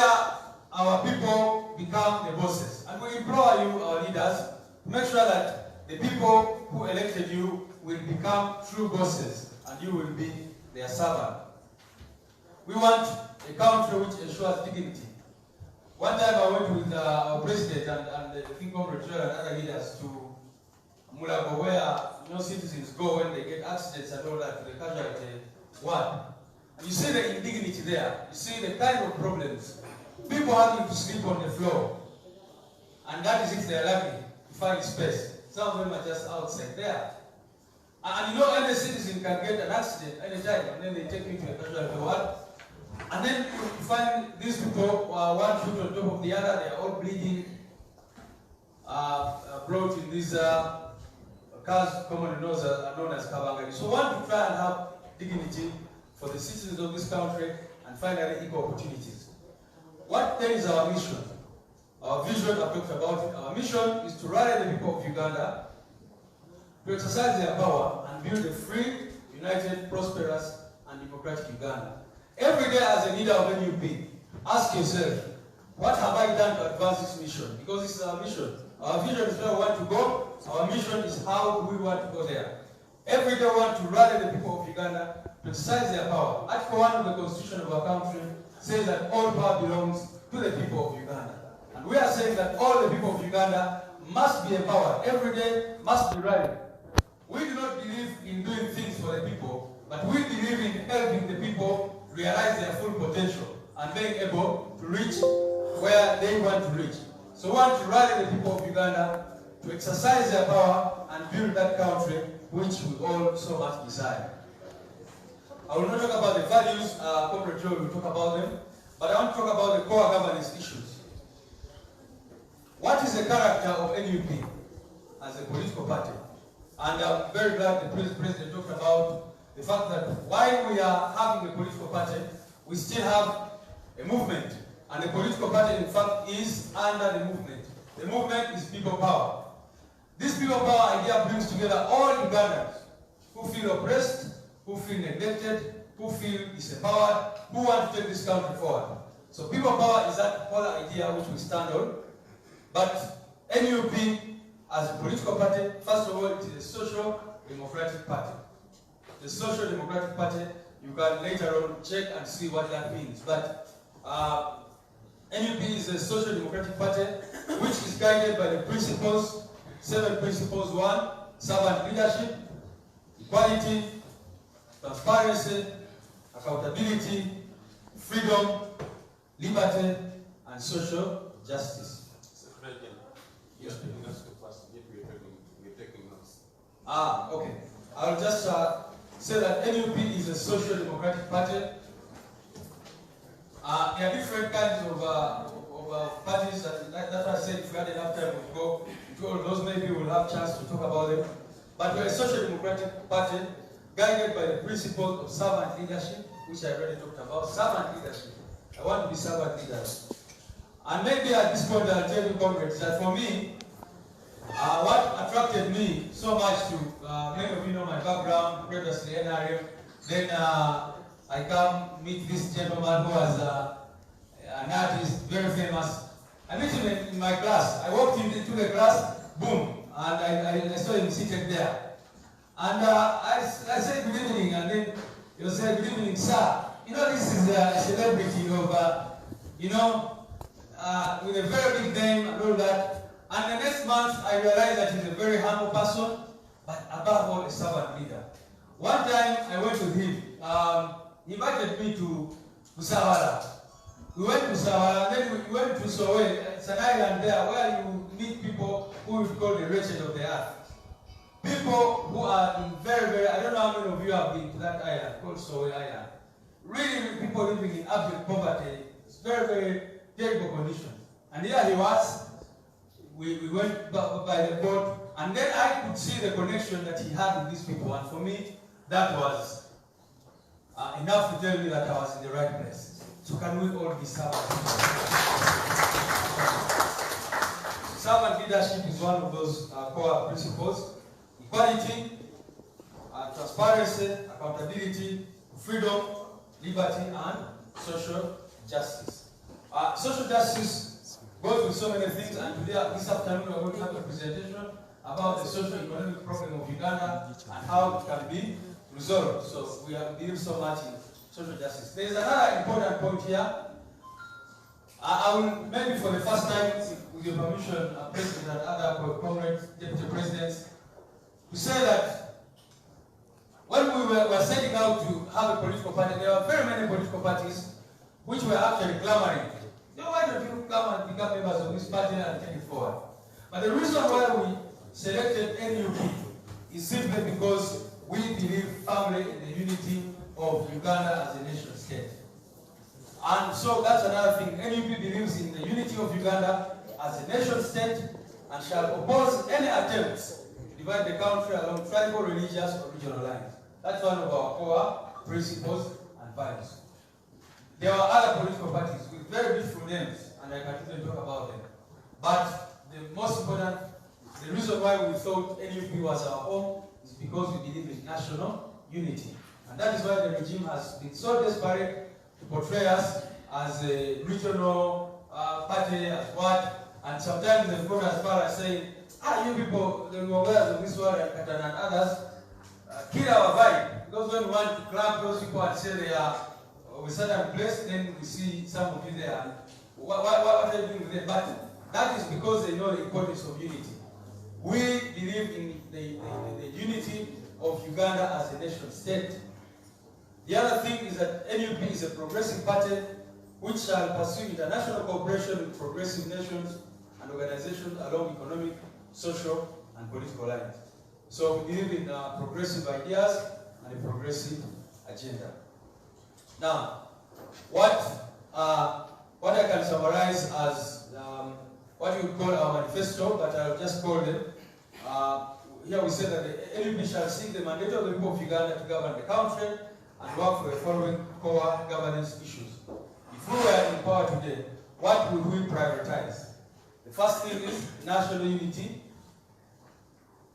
our people become the bosses. And we implore you, our leaders, to make sure that the people who elected you will become true bosses and you will be their servant. We want a country which ensures dignity. One time I went with our president and the King Comrade and other leaders to Mulago, where citizens go when they get accidents and all that, to the casualty ward. And you see the indignity there. You see the kind of problems. People having to sleep on the floor. And that is if they're lucky to find space. Some of them are just outside there. And you know, any citizen can get an accident anytime, and then they take you to a casualty ward. And then you find these people, one foot on top of the other, they are all bleeding, brought in these cars commonly known as Kabangari. So we want to try and have dignity for the citizens of this country and finally equal opportunities. What then is our mission? Our vision, I've talked about it. Our mission is to rally the people of Uganda to exercise their power and build a free, united, prosperous, and democratic Uganda. Every day as a leader of NUP, ask yourself, what have I done to advance this mission? Because this is our mission. Our vision is where we want to go. Our mission is how we want to go there. Every day we want to rally the people of Uganda to exercise their power. Article 1 of the Constitution of our country says that all power belongs to the people of Uganda. And we are saying that all the people of Uganda must be empowered. Every day must be rallied. We do not believe in doing things for the people, but we believe in helping the people realize their full potential and being able to reach where they want to reach. So we want to rally the people of Uganda to exercise their power and build that country which we all so much desire. I will not talk about the values, Comrade Joe will talk about them, but I want to talk about the core governance issues. What is the character of NUP as a political party? And I'm very glad the president talked about the fact that while we are having a political party, we still have a movement. And the political party, in fact, is under the movement. The movement is people power. This people power idea brings together all Ugandans who feel oppressed, who feel neglected, who feel disempowered, who want to take this country forward. So people power is that whole idea which we stand on. But NUP, as a political party, first of all, it is a social democratic party. The social democratic party, you can later on check and see what that means. But NUP is a social democratic party which is guided by the principles, 7 principles. 1, servant leadership, equality, transparency, accountability, freedom, liberty, and social justice. Yes, that's the first. If we're taking notes. Okay. I'll just say that NUP is a social democratic party. There are different kinds of parties. That's why I said if we had enough time, we'll go into all those. Maybe we'll have a chance to talk about them. But we're a social democratic party guided by the principles of servant leadership, which I already talked about. Servant leadership. I want to be servant leaders. And maybe at this point I'll tell you, comrades, that for me, what attracted me so much to, many of you know my background, previously NRM, then I come meet this gentleman who was an artist, very famous. I met him in my class. I walked into the class, boom, and I saw him seated there. And I said good evening, and then he said good evening, sir. You know, this is a celebrity of, with a very big name and all that. And the next month, I realized that he's a very humble person, but above all, a servant leader. One time, I went with him. He invited me to Sawara. We went to Sawara, and then we went to Sowe. It's an island there where you meet people who we call the wretched of the earth. People who are in very, I don't know how many of you have been to that island called Sowe Island. Really, people living in abject poverty. It's very terrible conditions. And here he was. We went by the boat, and then I could see the connection that he had with these people. And for me, that was enough to tell me that I was in the right place. So can we all be servants? Servant leadership is one of those core principles. Equality, transparency, accountability, freedom, liberty, and social justice. Social justice goes with so many things, and today, this afternoon, we're going to have a presentation about the socio-economic problem of Uganda and how it can be resolved. So we believe so much in social justice. There is another important point here. I will, maybe for the first time, with your permission, President and other comrades, deputy presidents, to say that when we were setting out to have a political party, there were very many political parties which were actually clamoring. Why don't you come and become members of this party and take it forward? But the reason why we selected NUP is simply because we believe firmly in the unity of Uganda as a nation state. And so that's another thing. NUP believes in the unity of Uganda as a nation state and shall oppose any attempts to divide the country along tribal, religious, or regional lines. That's one of our core principles and values. There are other political parties with very beautiful names, and I can even talk about them. But the most important, the reason why we thought NUP was our home is because we believe in national unity. And that is why the regime has been so desperate to portray us as a regional party, as what, and sometimes they've gone as far as saying, you people, the Ngongers of this world and Katan and others, kill our vibe. Because when we want to club those people and say they are of a certain place, then we see some of you there. And what are you doing with them? But that is because they know the importance of unity. We believe in the unity of Uganda as a nation state. The other thing is that NUP is a progressive party which shall pursue international cooperation with progressive nations and organizations along economic, social, and political lines. So we believe in progressive ideas and a progressive agenda. Now, what I can summarize as what you would call our manifesto, but I'll just call them. Here we say that the NUP shall seek the mandate of the people of Uganda to govern the country and work for the following core governance issues. If we were in power today, what would we prioritize? The first thing is national unity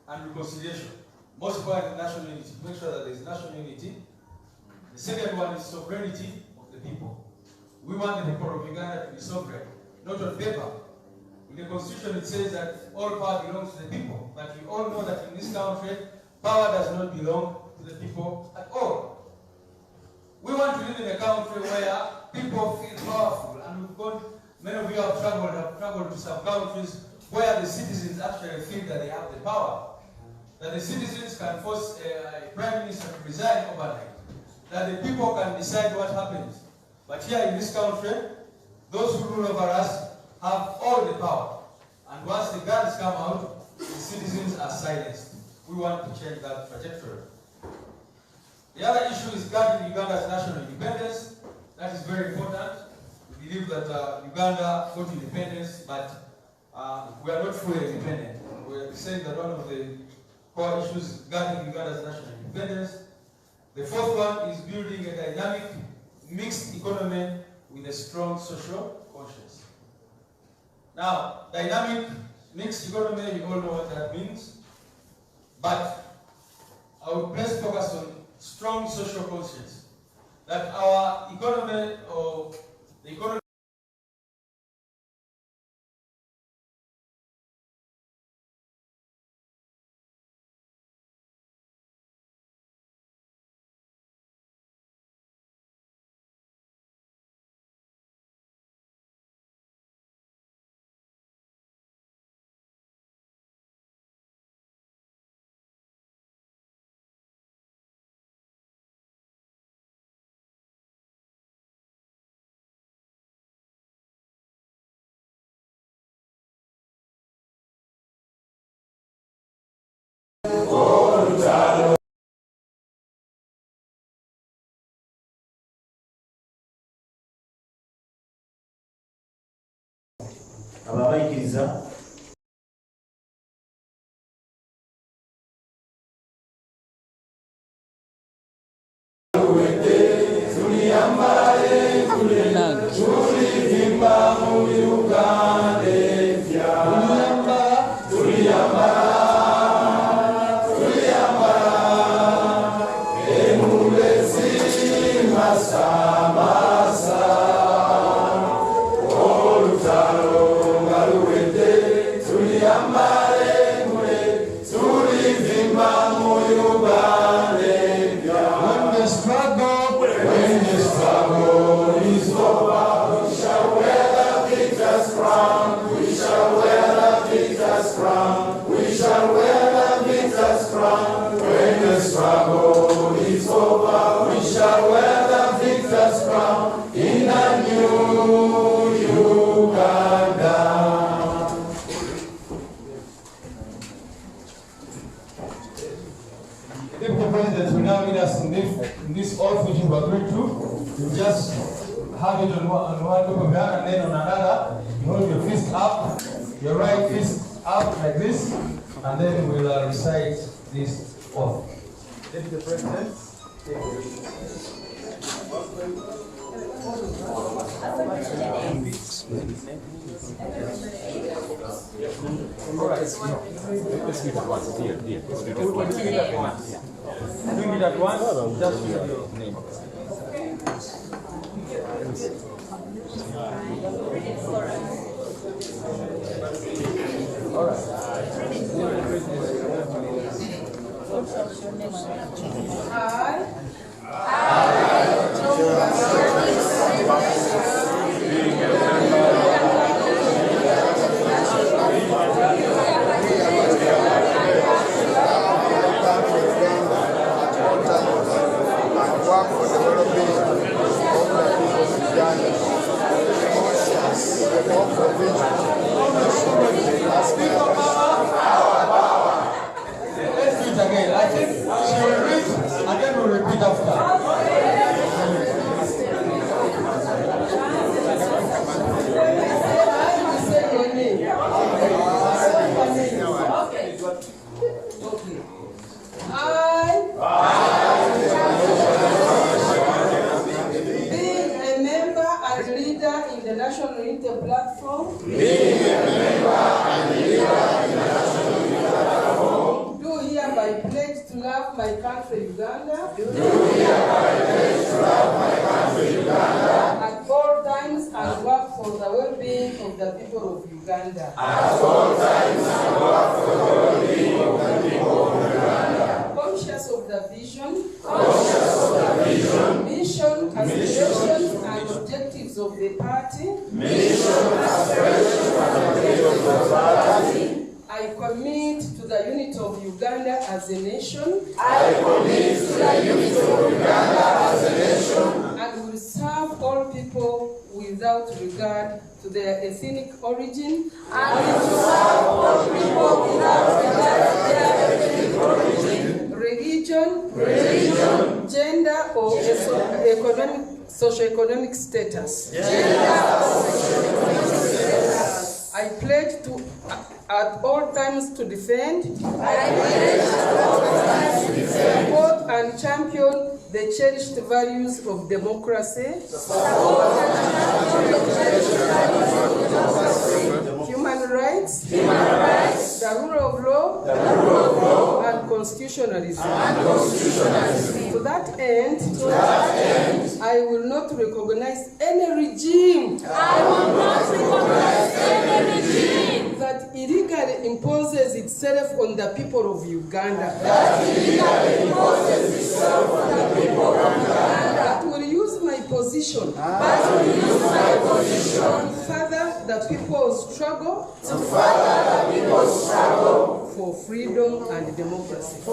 and reconciliation. Most important, national unity. Make sure that there is national unity. The second one is sovereignty of the people. We want the people of Uganda to be sovereign, not on paper. In the constitution it says that all power belongs to the people, but we all know that in this country, power does not belong to the people at all. We want to live in a country where people feel powerful, and we've got, many of you have traveled to some countries where the citizens actually feel that they have the power. That the citizens can force a prime minister to resign overnight. That the people can decide what happens. But here in this country, those who rule over us have all the power. And once the guns come out, the citizens are silenced. We want to change that trajectory. The other issue is guarding Uganda's national independence. That is very important. We believe that Uganda got independence, but we are not fully independent. We are saying that one of the core issues is guarding Uganda's national independence. The fourth one is building a dynamic, mixed economy with a strong social conscience. Now, dynamic, mixed economy, you all know what that means. But I would place focus on strong social conscience. That our economy, or the economy, ababayikiriza this oath which you agreed to, you just have it on one top of your hand and then on another. You hold your fist up, your right fist up like this, and then we'll recite this oath. Deputy President, all right. Let's do that once. Here. Let's do that once. Doing it at once. Doing it at once, just with your name. All right. I commit to the unity of Uganda as a nation. And will serve all people without regard to their ethnic origin, and to serve all people without regard to their ethnic origin, religion, gender, or socioeconomic status. I pledge to, at all times, to defend, support, and champion the cherished values of democracy, human rights, the rule of law, and constitutionalism. To that end, I will not recognize any regime that illegally imposes itself on the people of Uganda. That will use my position to further the people's struggle for freedom and democracy. I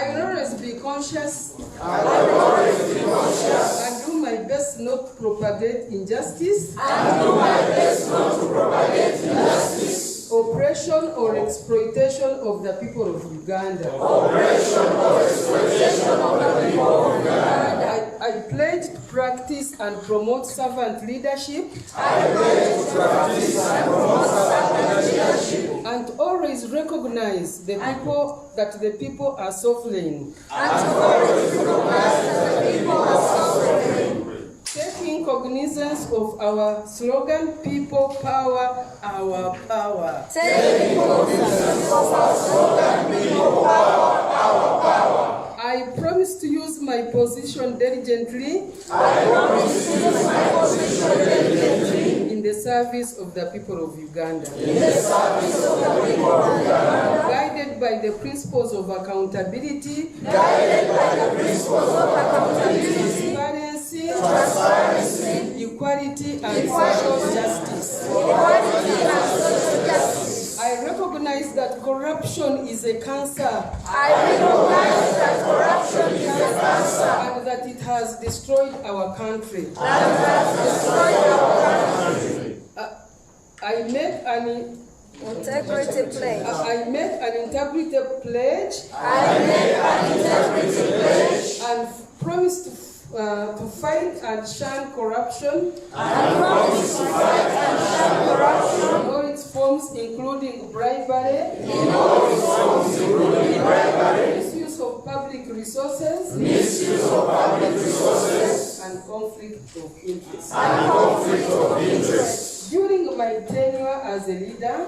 will always be conscious and do my best not to propagate injustice, oppression or exploitation of the people of Uganda. I pledge to practice and promote servant leadership, and to always recognize the people that the people are sovereign. Taking cognizance of our slogan, people power, our power. I promise to use my position diligently in the service of the people of Uganda. Guided by the principles of accountability, transparency, equality, and social justice. I recognize that corruption is a cancer. And that it has destroyed our country. I make an integrity pledge. And promise to fight and shun corruption. In all its forms, including bribery, misuse of public resources, and conflict of interest. During my tenure as a leader,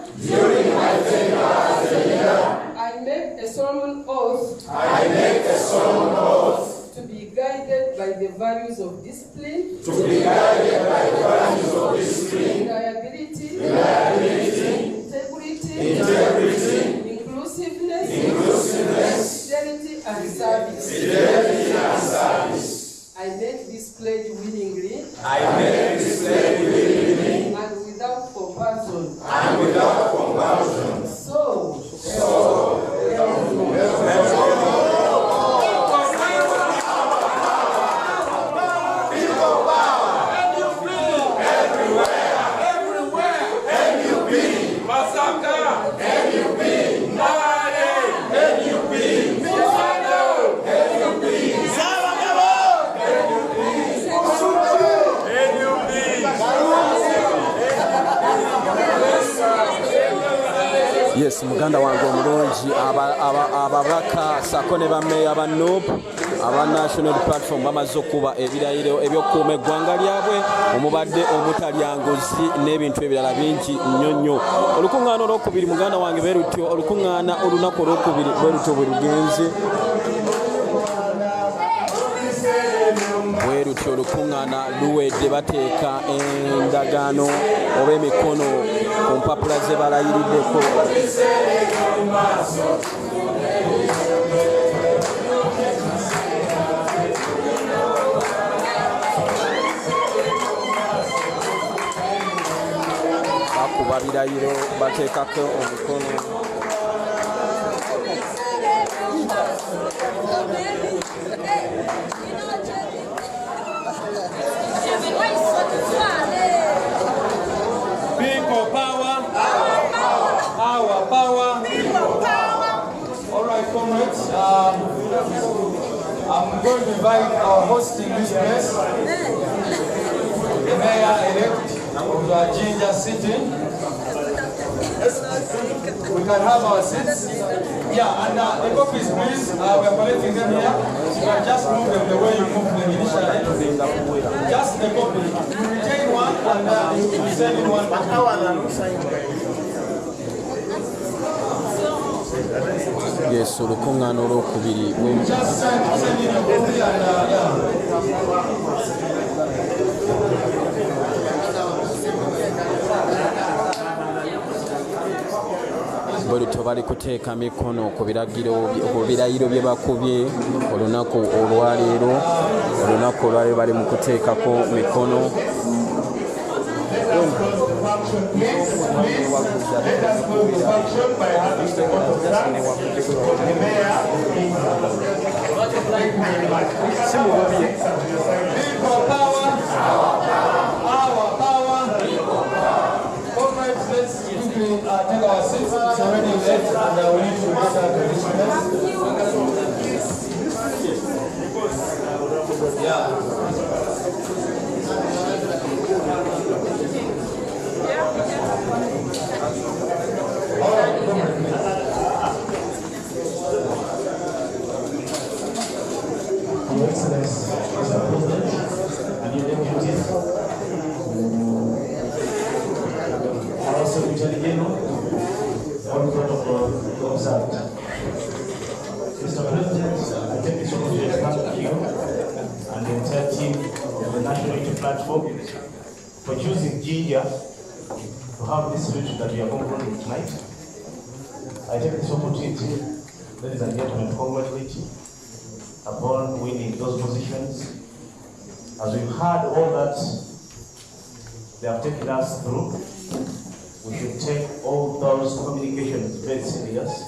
I make a solemn oath to be guided by the values of discipline, reliability, integrity, inclusiveness, fidelity, and service. I make this pledge willingly and without compulsion. Yes, muganda wange omulungi ababaka sako ne bameeya aba NUP aba National Platform bamaze okuba ebirayiro ebyokuuma eggwanga lyabwe omubadde omutalya ngozi n'ebintu ebirala bingi nnyo nnyo. Olukuŋŋaana olwokubiri muganda wange bwe lutyo, olukuŋŋaana olunaku olwokubiri bwe lutyo bwe lugenze. Bwe lutyo olukuŋŋaana luwedde bateeka endagaano oba emikono ku mpapula ze balayiriddeko. Bakuba birayiro bateekako omukono. I'm going to invite our host in this place, the mayor-elect of Ginger City. We can have our seats. Yeah, and the copies, please. We are collecting them here. You can just move them the way you move them initially. Just the copy. You retain one and you will be sending one. Yes, olukungaana olwokubiri Just send in your copy and yeah. bwelutyo bali kuteeka mikono ku birayiro bye bakubye olunaku olwaleero bali mu kuteekako mikono. Take our seats. It's already late, and we need to get out of this place. Yeah. All right, come on. Your Excellency, Mr. President, and your deputies, and also Lieutenant General. All protocol observed. Mr. President, I take this opportunity to thank you and the entire team of the National Unity Platform for choosing Ginger to have this retreat that we are going to tonight. I take this opportunity, ladies and gentlemen, to congratulate you upon winning those positions. As we've heard all that they have taken us through, we should take all those communications very serious,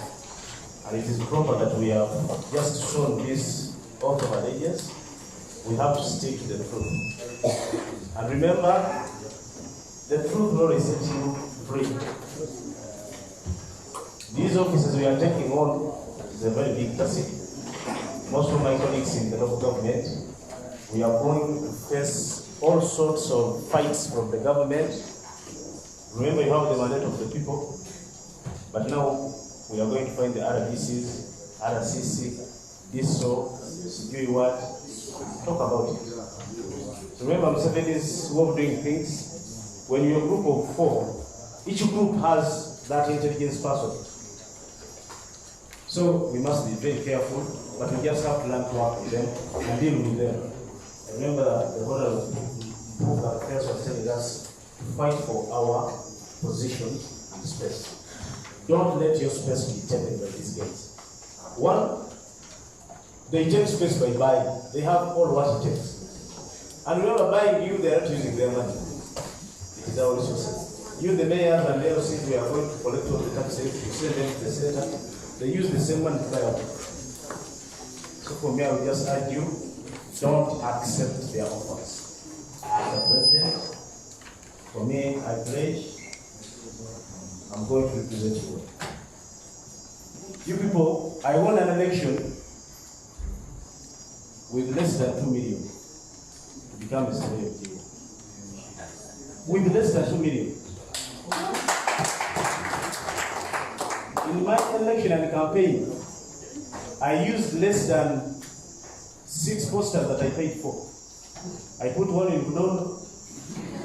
and it is proper that we have just shown this oath of allegiance. We have to stick to the truth. And remember, the truth will always set you free. These offices we are taking on is a very big task. Most of my colleagues in the local government, we are going to face all sorts of fights from the government. Remember, you have the mandate of the people, but now we are going to find the RDCs, RCC, DISO, CGI what, talk about it. Remember, Museveni's way of doing things. When you're a group of 4, each group has that intelligence person. So we must be very careful, but we just have to learn to work with them and deal with them. And remember that the Honorable Affairs was telling us to fight for our position and space. Don't let your space be taken by these guys. One, they take space by buying. They have all what it takes. And remember, buying you, they are not using their money. It is our resources. You, the mayors and the LCs, we are going to collect all the taxes, we send them to the center. They use the same money to buy out. So for me, I would just urge you, don't accept their offers. Mr. President, for me, I pledge, I'm going to represent you. You people, I won an election with less than 2 million to become the Secretary of State. With less than 2 million. In my election and campaign, I used less than 6 posters that I paid for. I put one in Budondo,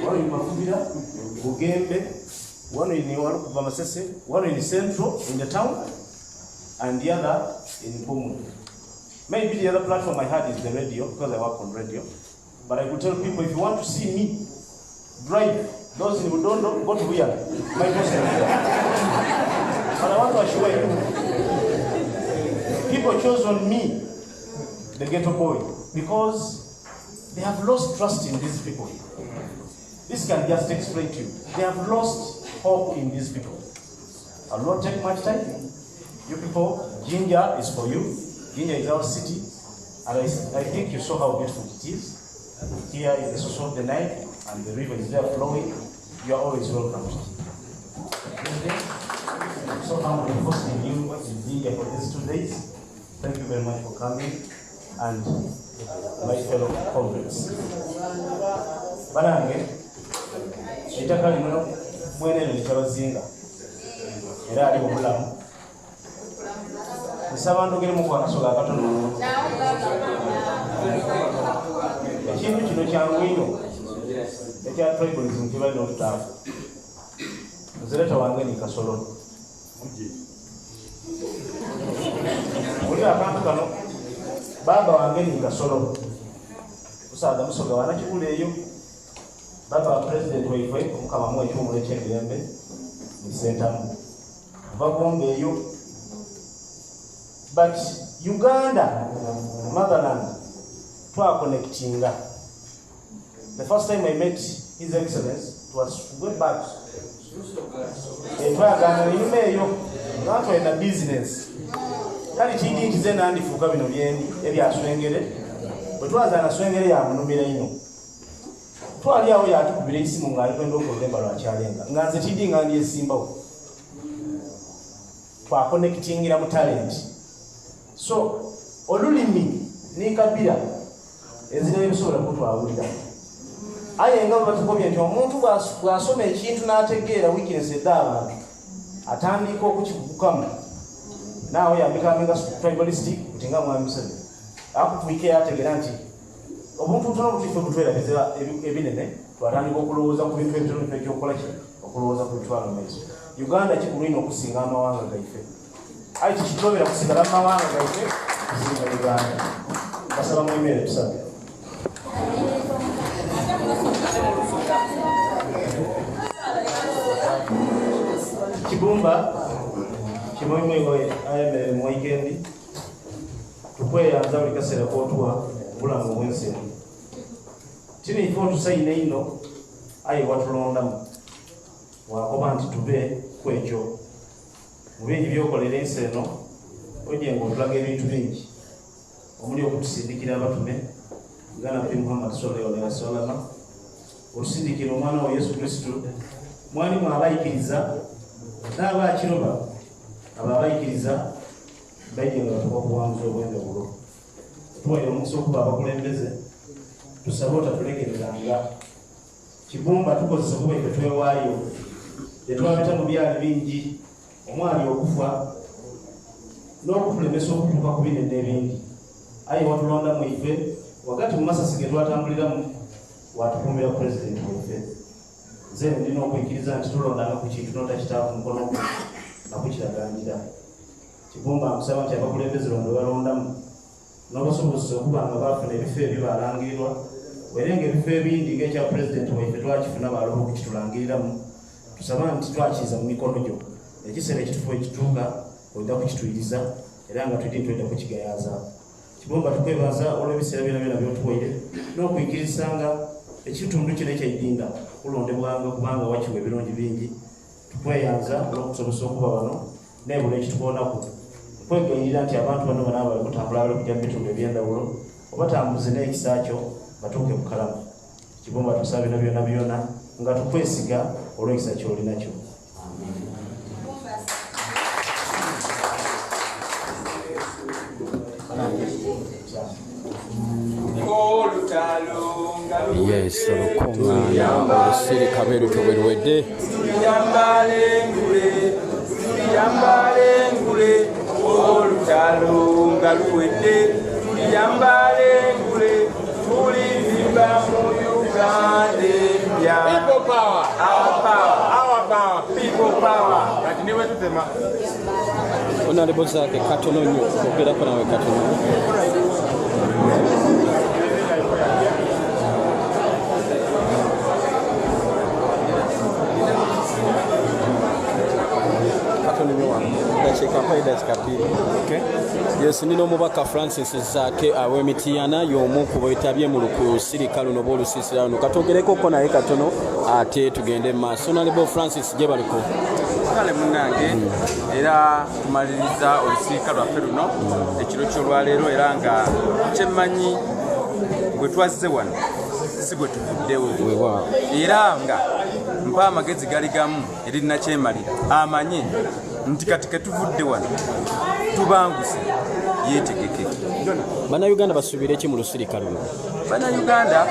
one in Mafubira, Bugembe, one in Bamasese, one in Central, in the town, and the other in Pumu. Maybe the other platform I had is the radio, because I work on radio. But I could tell people, if you want to see me drive, those in Budondo, go to Buya. My poster is there. But I want to assure you, people chose on me, the ghetto boy, because they have lost trust in these people. This can just explain to you. They have lost hope in these people. I'll not take much time. You people, Ginger is for you. Ginger is our city. And I think you saw how beautiful it is. Here is the source of the Nile, and the river is there flowing. You are always welcome. So I'm hosting you in Ginger for these 2 days. Thank you very much for coming. and my fellow comrades. Banange, itaka lino mwenene likyabazinga era ali mubulamu. Nsaba ndogeremu ku akasoga akatono. Ekintu kino kyangu nnyo ekya tribalism kibalina olutaafu. Nzireta wange ni Kasolo. Oli akantu kano baba wange ni Kasolo. Usaaga musoga wana kikula eyo. Baba wa president waife omukama mu ekyomula eky'emirembe ni sentamu. Bagombe eyo. But Uganda, motherland, connectinga. The first time I met His Excellency, it was way back. Not in a business. Kali chidi kizena andi fuka bino byendi ebi aswengere. But was an aswengere ya munumira ino. Twali awo ya tukubira isimu ngali kwenda okulemba lwa kyalenga. Nganze chidi ngandi esimba. Twa connectingira mu talent. So, olulimi ni kabira ezina ebisobola kutwawulira. Aye nga batukobye nti omuntu bw'asoma ekintu n'ategeera weakness eddabantu atandika okukikukamu naawe yambikamenga tribalistic nti nga Mwami Museveni akutwike yategeera nti obuntu butono butife butwerabiza ebinene twatandika okulowooza ku bintu ebitono ekyokukola ki okulowooza ku bitwalo maiso. Uganda kikulina okusinga amawanga gaife. Aye tikitobera kusigala amawanga gaife kusinga Uganda. Basaba mwemere tusabe. Kibumba kimwemwe ayemere mu weekend tukweyanza buli kaseera kootuwa obulamu obwensi. Tini ifo tusayine ino aye watulondamu wakoba nti tube kwekyo mu bingi byokolera ensi eno ojje ng'otulaga ebintu bingi omuli okutusindikira abatume nga Nabbi Muhammad sallallahu alaihi wasallam, otusindikira omwana wa Yesu Kristo, mwalimu abayikiriza n'abakiroba ababayikiriza bajje nga batuba kuwanguza obwenjawulo. Tuwaire omukisa okuba abakulembeze tusabe otatulekereranga. Kibumba tukozesa kuba ife twewaayo tetwabita mu byali bingi omwali okufa n'okutulemesa okutuuka ku binene ebingi. Aye watulonda mu ife wakati mu masasi ge twatambuliramu watukuumira president waife. Nze ndina okuyikiriza nti tulondanga ku kintu n'otakitaafu mukono gwe nakukiraganjira. Kibumba nkusaba nti abakulembeze londo balondamu n'obasobozesa okuba nga baafuna ebifo ebyo balangirirwa wera ng'ebifo ebindi ng'ekya president waife twakifuna baloba okukitulangiriramu. Tusaba nti twakiiza mu mikono gyo ekiseera ekitufu ekituuka ojja kukituyiriza era nga twidde twedda kukigayaaza. Kibumba tukwebaza olw'ebiseera byonna byonna by'otuwaire n'okuyikirizanga ekitundu kino ekyaidinda kulondebwanga kubanga wakiwa ebirungi bingi. Tukweyanza olw'okusobozesa okuba wano nebula ekitukoonako. Kwegayirira nti abantu bano bana bali kutambula bali kujja mu bitundu eby'endawulo obatambuze n'ekisa kyo batuuke mu kalamu. Kibumba tusaba bino byonna byonna nga tukwesiga olw'ekisa ky'olina kyo. Yes, olukungaana olusirika beeruto bwe luwedde. Tuliyambale ngule olutalo nga luwedde. Tuliyambale ngule tulivimba mu Uganda empya. People power. Our power. Our power. People power. Kati niwe tutema. Honorable Zake katono nnyo ogerako nawe katono. Yes, nino mubaka Francis Zake aw'Emityana y'omu ku beetabye mu lusirika luno b'olusiisira luno. Katogereko ko naye katono ate tugende mu maaso. Honorable Francis gye baliko. Kale munnange era tumaliriza olusiika lwaffe luno ekiro ky'olwaleero era nga kyemmanyi bwe twazze wano si bwe tuvuddewo era nga mpa amagezi gali gamu erina kyemalira amanye nti kati ketuvudde wano tubanguse yeetegeke Bannayuganda basuubira ki mu lusirika luno? Bannayuganda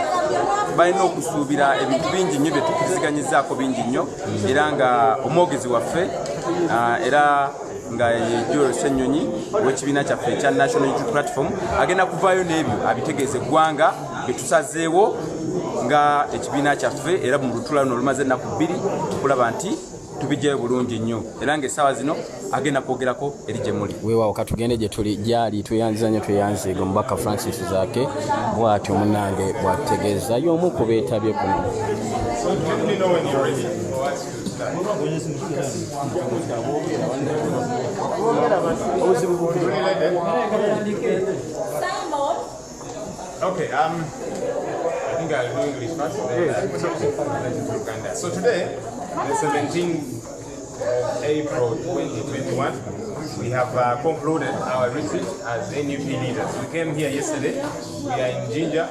balina okusuubira ebintu bingi nnyo bye tukkiriziganyizzaako bingi nnyo era nga omwogezi waffe era nga ye Joel Ssenyonyi w'ekibiina kyaffe ekya National Unity Platform agenda kuvaayo n'ebyo abitegeeza eggwanga bye tusazeewo nga ekibiina kyaffe era mu lutula luno lumaze ennaku 2 tukulaba nti tubijjayo bulungi nnyo era ng'essaawa zino agenda kwogerako eri gye muli. Weewaawo katugende gye tuli gyali tweyanziza nnyo tweyanziga omubaka Francis Zaake bw'atyo munnange bw'ategeeza y'omu ku beetabye kuno. Okay, I think I'll do English first. So today, the 17th of April 2021, we have concluded our retreat as NUP leaders. We came here yesterday. We are in Jinja.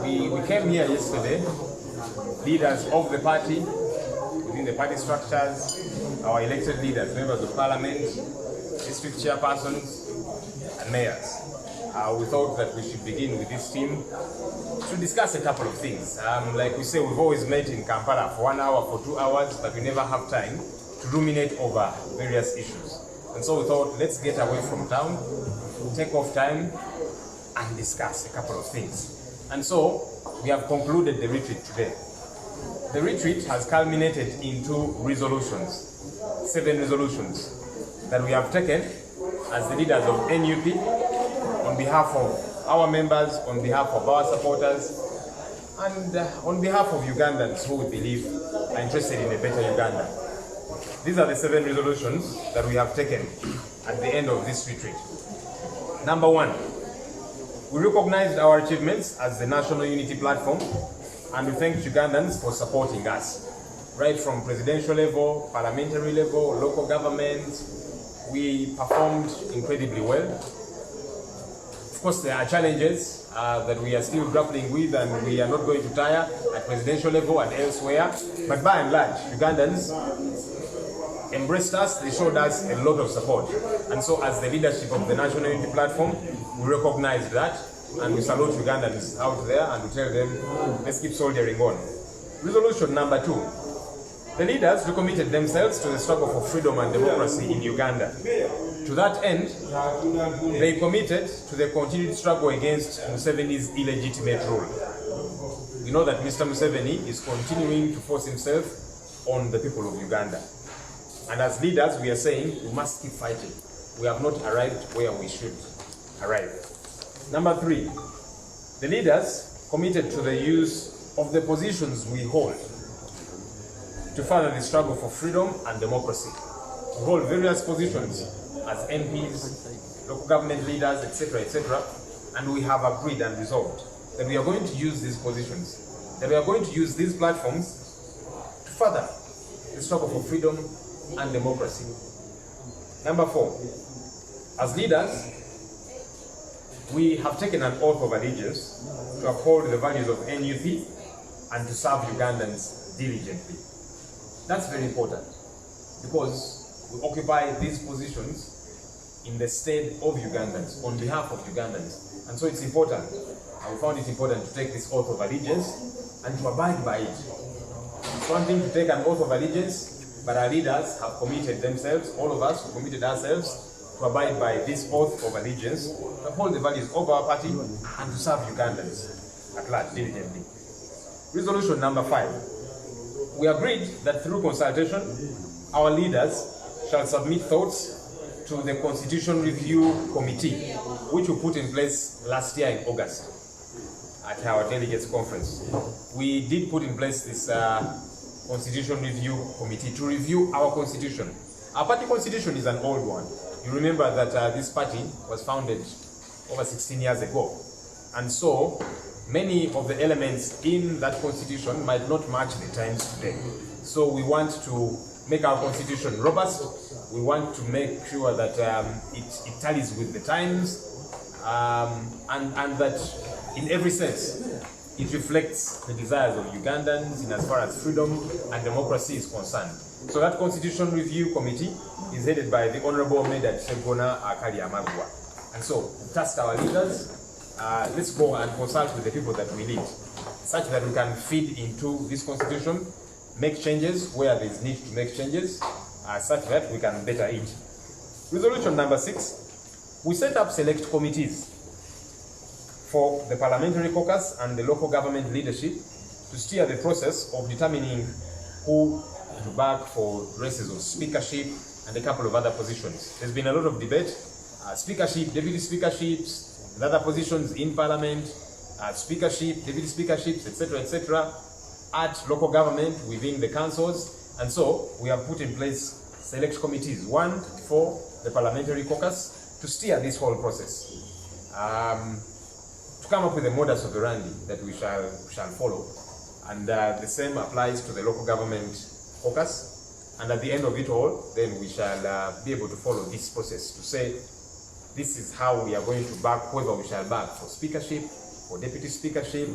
We came here yesterday, leaders of the party, within the party structures, our elected leaders, members of parliament, district chairpersons, and mayors. We thought that we should begin with this team to discuss a couple of things. Like we say, we've always met in Kampala for 1 hour, for 2 hours, but we never have time to ruminate over various issues. And so we thought, let's get away from town, take off time, and discuss a couple of things. And so we have concluded the retreat today. The retreat has culminated into resolutions, 7 resolutions that we have taken as the leaders of NUP on behalf of our members, on behalf of our supporters, and on behalf of Ugandans who we believe are interested in a better Uganda. These are the 7 resolutions that we have taken at the end of this retreat. Number 1, we recognized our achievements as the National Unity Platform, and we thank Ugandans for supporting us. Right from presidential level, parliamentary level, local government, we performed incredibly well. Of course, there are challenges that we are still grappling with, and we are not going to tire at presidential level and elsewhere. But by and large, Ugandans embraced us, they showed us a lot of support. And so as the leadership of the National Unity Platform, we recognize that, and we salute Ugandans out there, and we tell them, let's keep soldiering on. Resolution number 2. The leaders recommitted themselves to the struggle for freedom and democracy in Uganda. To that end, they committed to the continued struggle against Museveni's illegitimate rule. We know that Mr. Museveni is continuing to force himself on the people of Uganda. And as leaders, we are saying we must keep fighting. We have not arrived where we should arrive. Number 3, the leaders committed to the use of the positions we hold to further the struggle for freedom and democracy. We hold various positions as MPs, local government leaders, etc., and we have agreed and resolved that we are going to use these positions, that we are going to use these platforms to further the struggle for freedom and democracy. Number 4, as leaders, we have taken an oath of allegiance to uphold the values of NUP and to serve Ugandans diligently. That's very important because we occupy these positions in the stead of Ugandans, on behalf of Ugandans. And so it's important, I found it important to take this oath of allegiance and to abide by it. It's one thing to take an oath of allegiance, but our leaders have committed themselves, all of us who committed ourselves, to abide by this oath of allegiance, to uphold the values of our party, and to serve Ugandans at large diligently. Resolution number 5. We agreed that through consultation, our leaders shall submit thoughts to the Constitution Review Committee, which we put in place last year in August at our delegates conference. We did put in place this Constitution Review Committee to review our constitution. Our party constitution is an old one. You remember that this party was founded over 16 years ago. And so many of the elements in that constitution might not match the times today. So we want to make our constitution robust. We want to make sure that it tallies with the times and that in every sense it reflects the desires of Ugandans in as far as freedom and democracy is concerned. So that Constitution Review Committee is headed by the Honorable Medad Segona Akali Amagwa. And so we tasked our leaders, let's go and consult with the people that we lead, such that we can feed into this constitution, make changes where there is need to make changes, such that we can better it. Resolution number 6, we set up select committees for the parliamentary caucus and the local government leadership to steer the process of determining who to back for races of speakership and a couple of other positions. There's been a lot of debate, speakership, deputy speakerships, and other positions in parliament, speakership, deputy speakerships, etc., at local government within the councils. And so we have put in place select committees, one for the parliamentary caucus to steer this whole process, to come up with a modus operandi that we shall follow. And the same applies to the local government caucus. And at the end of it all, then we shall be able to follow this process to say, this is how we are going to back whoever we shall back for speakership, for deputy speakership,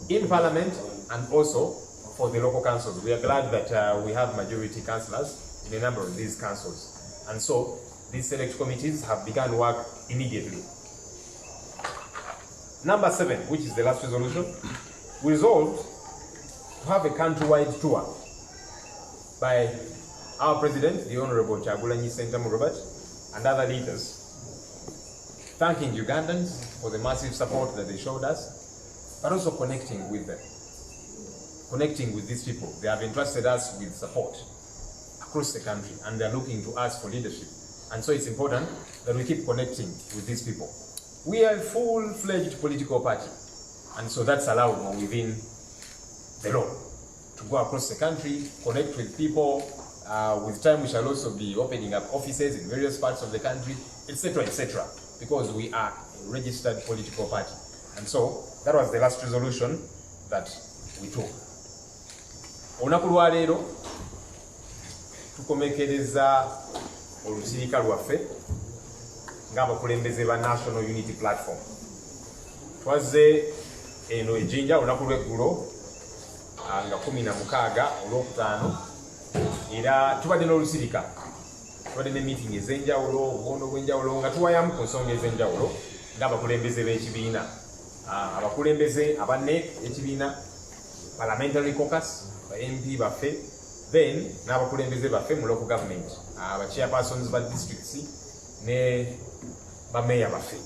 in parliament, and also for the local councils. We are glad that we have majority councillors in a number of these councils. And so these select committees have begun work immediately. Number 7, which is the last resolution, we resolved to have a countrywide tour by our President, the Honorable Chagulanyi Sentamu Robert, and other leaders, thanking Ugandans for the massive support that they showed us, but also connecting with them, connecting with these people. They have entrusted us with support across the country, and they're looking to us for leadership. And so it's important that we keep connecting with these people. We are a full-fledged political party, and so that's allowed within the law to go across the country, connect with people. With time, we shall also be opening up offices in various parts of the country, etc., because we are a registered political party. And so that was the last resolution that we took. Olunaku lwa leero tukomekereza olusirika lwaffe ng'abakulembeze ba National Unity Platform. Twazze eno e Jinja olunaku lw'eggulo nga 16 olwokutaano, era tubadde n'olusirika, tubadde ne meeting ez'enjawulo, obubondo bw'enjawulo, nga tuwayamu ku nsonga ez'enjawulo ng'abakulembeze b'ekibiina, abakulembeze aba NUP ekibiina, parliamentary caucus, ba MP baffe, then n'abakulembeze baffe mu local government, aba chairpersons ba districts ne ba mayor baffe.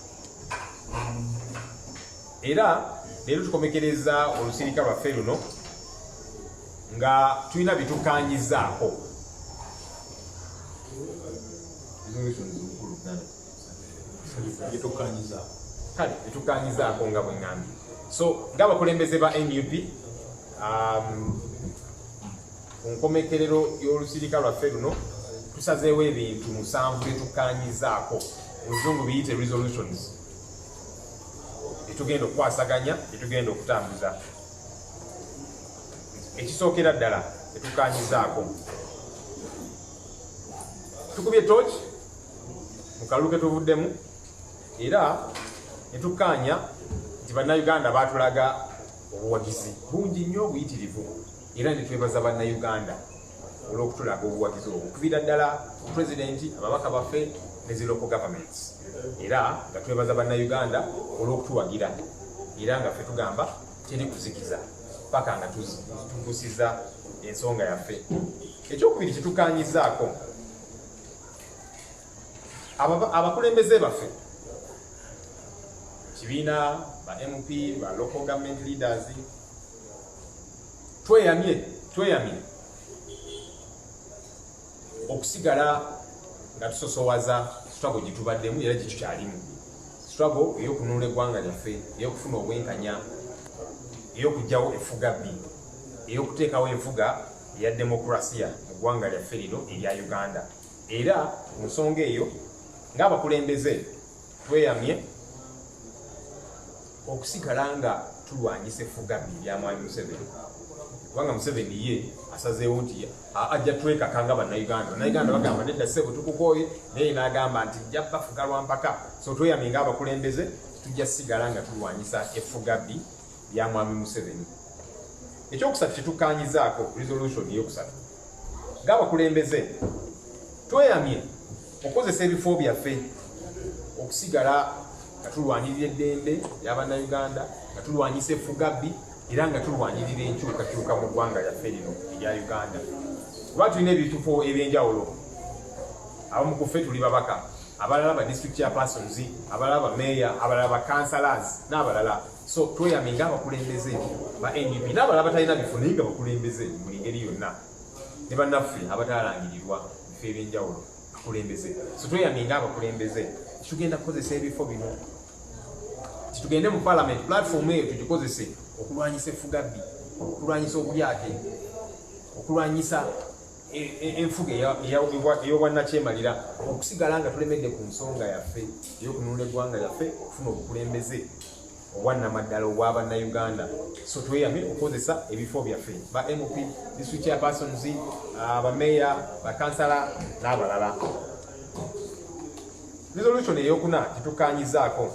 Era leero tukomekereza olusirika lwaffe luno nga tulina bitukanyizaako. Kale bitukanyizaako nga bwe ngambye. So ng'abakulembeze ba NUP, ku nkomekerero y'olusirika lwaffe luno tusazeewo ebintu 7 byetukanyizaako, mu Luzungu biyite resolutions, byetugenda okukwasaganya, byetugenda okutambuza. Ekisookera ddala etukanyizaako, tukubye torch mu kalulu ke tuvuddemu, era netukkaanya nti bannayuganda baatulaga obuwagizi bungi nnyo obuyitirivu, era netwebaza bannayuganda olw'okutulaga obuwagizi obwo, okuviira ddala pulezidenti, ababaka baffe ne zi local governments, era nga twebaza bannayuganda olw'okutuwagira, era nga ffe tugamba teri kuzikiza paka nga tubusiza ensonga yaffe. Ekyokubiri kitukanyizaako, abakulembeze baffe kibiina, ba MP, ba local government leaders, tweyamye okusigala nga tusosowaza struggle gye tubaddemu era gye tukyalimu, struggle ey'okununula eggwanga lyaffe, ey'okufuna obwenkanya, ey'okugyawo effuga bbi, ey'okuteekawo enfuga eya demokrasiya mu ggwanga lyaffe lino erya Uganda. Era mu nsonga eyo ng'abakulembeze tweyamye okusigala nga tulwanyisa effuga bbi erya Mwami Museveni, kubanga Museveni ye asazeewo nti ajja twekaka nga bannayuganda. Bannayuganda bagamba nedda ssebo tukukooye, naye n'agamba nti jja bafuga lwa mpaka. So tweyamye ng'abakulembeze tujja sigala nga tulwanyisa effuga bbi ya Mwami Museveni. Ekyokusatu kitukanyizaako, resolution eyokusatu, ng'abakulembeze tweyamye okukozesa ebifo byaffe okusigala nga tulwanirira eddembe ly'Abannayuganda, nga tulwanyisa effugabbi era nga tulwanirira enkyukakyuka mu ggwanga lyaffe lino erya Uganda. Kuba tulina ebituufo ebyenjawulo. Abamu ku ffe tuli babaka, abalala ba district chairpersons, abalala ba mayor, abalala ba councillors n'abalala. So tweyamye abakulembeze ba NUP n'abalala batalina bifo naye nga bakulembeze mu ngeri yonna, ne bannaffe abataalangirirwa bifo ebyenjawulo bakulembeze. So tweyamye abakulembeze tugenda kukozesa ebifo bino, tugende mu parliament platform eyo tugikozese okulwanyisa effugabbi, okulwanyisa obulyake, okulwanyisa enfuga ey'obwannakyemalira, okusigala nga tulemedde ku nsonga yaffe ey'okununula eggwanga lyaffe okufuna obukulembeze obwannamaddala obw'Abannayuganda. So tweyamye okukozesa ebifo byaffe ba NUP, district chairpersons, abameya, bakansala n'abalala. Resolution eyokuna tetukanyizaako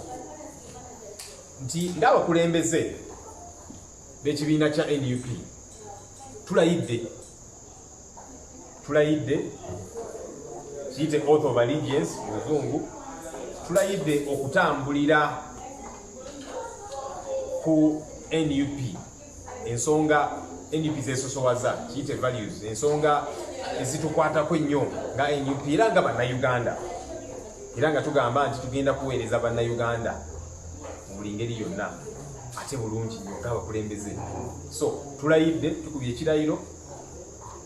nti ng'abakulembeze b'ekibiina kya NUP tulayidde kiyite oath of allegiance mu luzungu, tulayidde okutambulira ku NUP ensonga NUP zesosowaza, kiyite values, ensonga ezitukwatako ennyo nga NUP era nga Bannayuganda, era nga tugamba nti tugenda kuweereza Bannayuganda mu buli ngeri yonna ate bulungi nnyo ng'abakulembeze. So tulayidde, tukubye ekirayiro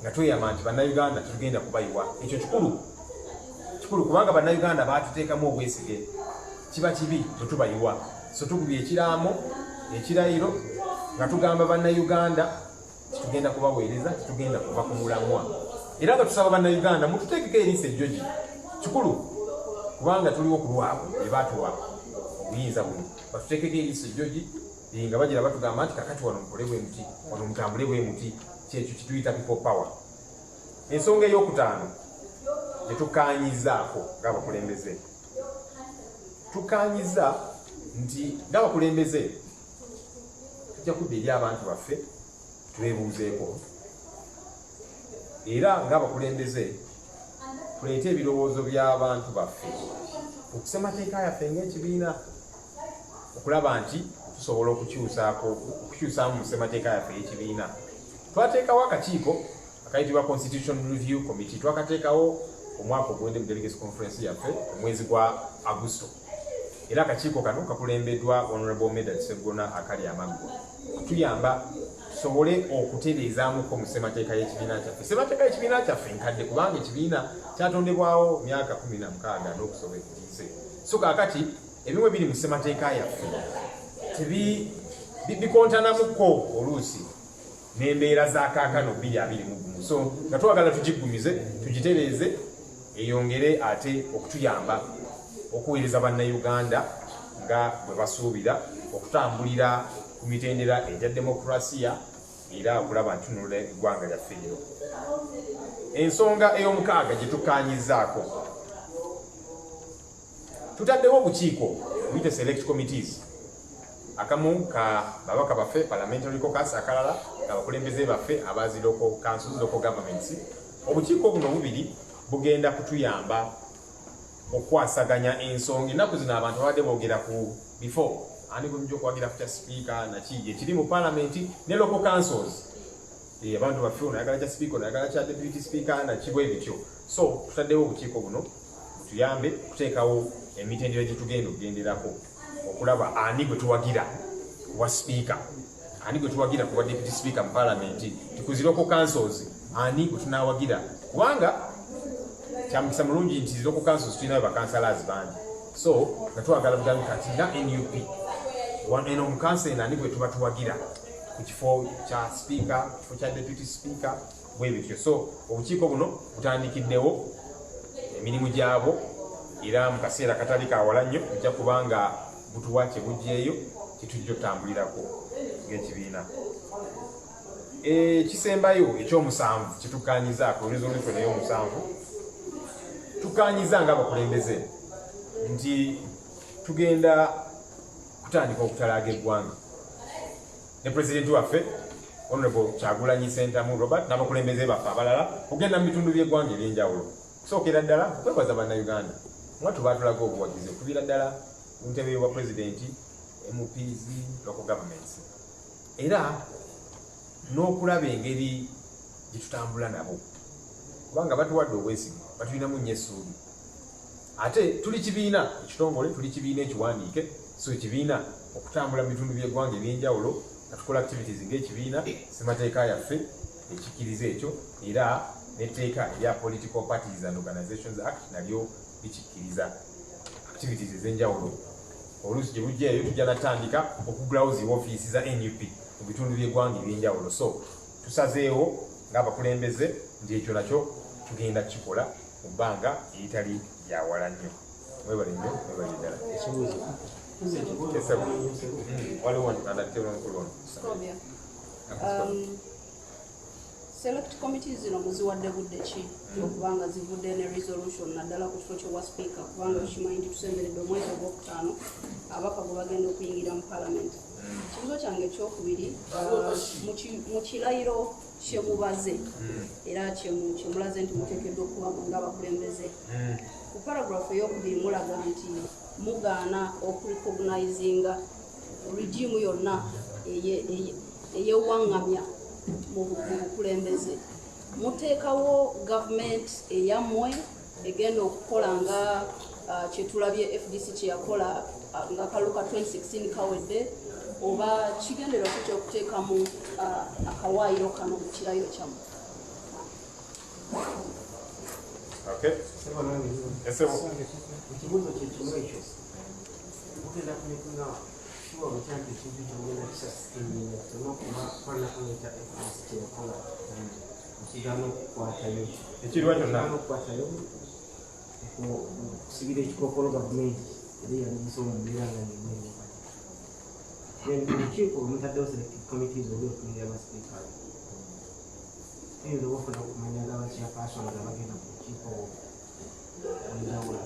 nga tweyama nti Bannayuganda tugenda kubayiwa. Ekyo kikulu kubanga Bannayuganda baatuteekamu obwesige, kiba kibi tetubayiwa. So tukubye ekirayiro nga tugamba Bannayuganda tugenda kubaweereza, tugenda kuva ku mulamwa, era nga tusaba Bannayuganda mututeekeko eriisa ejjogi. Kikulu kubanga tuliwo ku lwabwe ebaatuwa obuyinza buno, batuteekeko eriisa ejjogi nga bagira batugamba nti kakati wano mukole bwe muti, wano mutambule bwe muti, kyekyo kituyita people power. Ensonga ey'okutaano gyetukanyizaako ng'abakulembeze, tukanyiza nti ng'abakulembeze tujja kudda eri abantu baffe tubeebuuzeeko, era ng'abakulembeze tuleete ebirowoozo by'abantu baffe okusemateeka yaffe ng'ekibiina, okulaba nti tusobola okukyusaamu mu ssemateeka yaffe y'ekibiina. Twateekawo akakiiko akayitibwa Constitution Review Committee, twakateekawo omwaka ogwedde mu Delegates Conference yaffe omwezi gwa Agusto, era akakiiko kano kakulembeddwa Honorable Medal Segona akali amaggwa, kutuyamba tusobole okutereezaamuko mu ssemateeka y'ekibiina kyaffe. Ssemateeka y'ekibiina kyaffe nkadde kubanga ekibiina kyatondebwawo myaka 16 n'okusoba ekitiise. So kaakati ebimu biri mu ssemateeka yaffe bikontanamuko oluusi n'embeera za kaakano 2021. So nga twagala tugiggumize, tugitereeze, eyongere ate okutuyamba okuweereza Bannayuganda nga bwe basuubira okutambulira ku mitendera egya demokrasiya era okulaba nti tunula eggwanga lyaffe lino. Ensonga ey'omukaaga gye tukanyizaako, tutaddewo obukiiko buyite select committees, akamu ka babaka baffe parliamentary caucus, akalala abakulembeze baffe abazi local councils, local governments. Obukiiko buno bubiri bugenda kutuyamba okwasaganya ensonga. Ennaku zino abantu babadde boogera ku before ani gujja okwagira kutya speaker nakije ekiri mu parliament ne local councils, abantu baffe onayagala kya speaker, onayagala kya deputy speaker nakibwe bityo. So tutaddewo obukiiko buno butuyambe kuteekawo emitendera gye tugenda okugenderako okulaba ani gwe tuwagira wa speaker, ani gwe tuwagira ku deputy speaker mu parliament, tukuzi local councils ani gwe tunawagira, kubanga kyamukisa mulungi nti local councils tulinayo bakansalazi bangi. So nga twagala bugambi kati nga NUP eno omukansala ani gwe tuba tuwagira ku kifo kya speaker, kifo kya deputy speaker bwe bityo. So obukiiko buno butandikiddewo emirimu gyabwo era mu kaseera katali kawala nnyo ojja kubanga butuwa kye bujjeeyo kitujja otambulirako ng'ekibiina. Ekisembayo ekyomusanvu kitukanyizaako, resolution ey'omusanvu, tukanyiza ng'abakulembeze nti tugenda kutandika okutalaaga eggwanga. Ne pulezidenti waffe Honorable Kyagulanyi Ssentamu Robert n'abakulembeze baffe abalala okugenda mu bitundu by'eggwanga eby'enjawulo. Sookera ddala okwebaza Bannayuganda nga tubatulaga obuwagizi okubira ddala ku ntebe y'obwa pulezidenti, MPs, local governments, era n'okulaba engeri gye tutambula nabo kubanga batuwadde obwesige batulinamu nnyo essuubi. Ate tuli kibiina ekitongole, tuli kibiina ekiwandiike, so ekibiina okutambula mu bitundu by'eggwanga eby'enjawulo nga tukola activities ng'ekibiina, ssemateeka yaffe ekikkiriza ekyo, era n'etteeka erya Political Parties and Organizations Act nalyo likikkiriza activities ez'enjawulo. Oluusi gye bujjaeyo tujja natandika okugulawo zi ofiisi za NUP mu bitundu by'eggwanga eby'enjawulo. So tusazeewo ng'abakulembeze nti ekyo nakyo tugenda kukikola mu bbanga eritali lyawala nnyo. Mwebale nnyo, mwebale ddala. Waliwo andatero omukulu ono. Select committees zino muziwadde budde ki okubanga zivudde ne resolution naddala ku kifo ky'obwa speaker kubanga okimanyi nti tusemberedde omwezi ogwokutaano abaka gwe bagenda okuyingira mu parliament. Kibuzo kyange ekyokubiri mu kirayiro kye mubaze era kyemulaze nti muteekeddwa okuba ng'abakulembeze ku paragraph ey'okubiri mulaga nti mugaana okurecognizinga regimu yonna eyewaŋŋamya mu bukulembeze. Muteekawo government eyammwe egenda okukola nga kyetulabye FDC kyeyakola nga kalulu ka 2016 kawedde, oba kigenderwa ki ky'okuteekamu akawaayiro kano mu kirayiro kyammwe? Ekibuuzo kye kimu ekyo mugenda kunekunga kiwa mukyanga ekintu kyomugenda kisasikinyina tonakuba kwanakuleeta FDC kyeyakola kigaana okukwatayo ekiriwa kyonna okukwatayo okusigira ekikookolo gavumenti eri yalisa omubeera nga nemwenyeka olukiiko olumutaddewo selective committees oli okulira abasipiika eyinza obafuna okumanya ng'abakyapasoni nga bagenda ku lukiiko olujawulo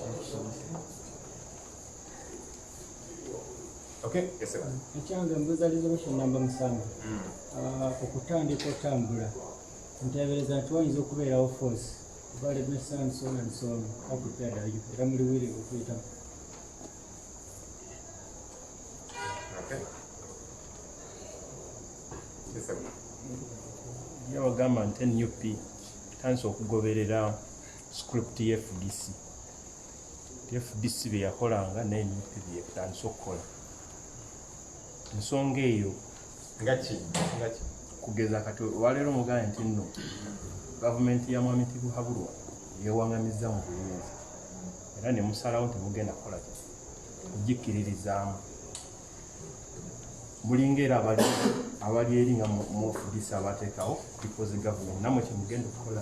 ekisomesa. Ekyange mbuuza resolution namba 7 okutandika otambula nteebereza nti wayinza okubeerawo force available and so on and so on. How prepared are you? Era muli wili okuyitamu. Yabagamba nti NUP tandise okugoberera script ya FDC bye yakolanga ne NUP bye tandise okukola. Ensonga eyo kugeza kati waleero mugaye nti nno gavumenti ya Mwami Tibuhaburwa yewaŋŋamizza mu buweereza era ne musalawo nti mugenda kukola kugikkiririzaamu mulinga era abali eri nga mu FDC abateekawo because gavumenti namwe kyemugenda okukola.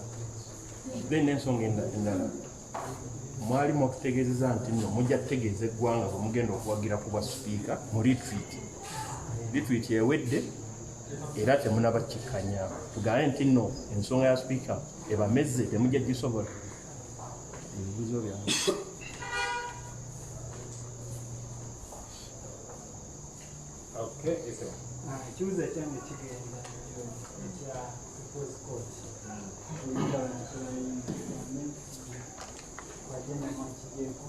Then ensonga endala mwalimu okutegeezeza nti nno mujja kutegeeza eggwanga bwe mugenda okuwagira ku bwa sipiika mu retreat ewedde era temunabakikkanya tugaye nti nno ensonga ya sipiika ebamezze temujja gisobola. Ebibuuzo byange. Ekibuuzo ekyange kigenda ekya People's Court bagenda makijeeko.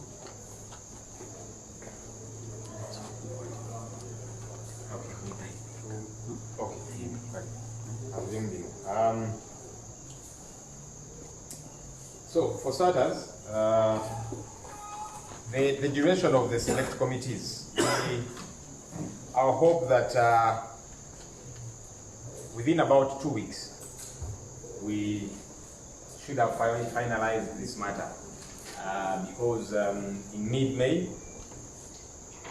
So, for starters, the duration of the select committees, our hope that within about 2 weeks, we should have finalized this matter because in mid-May,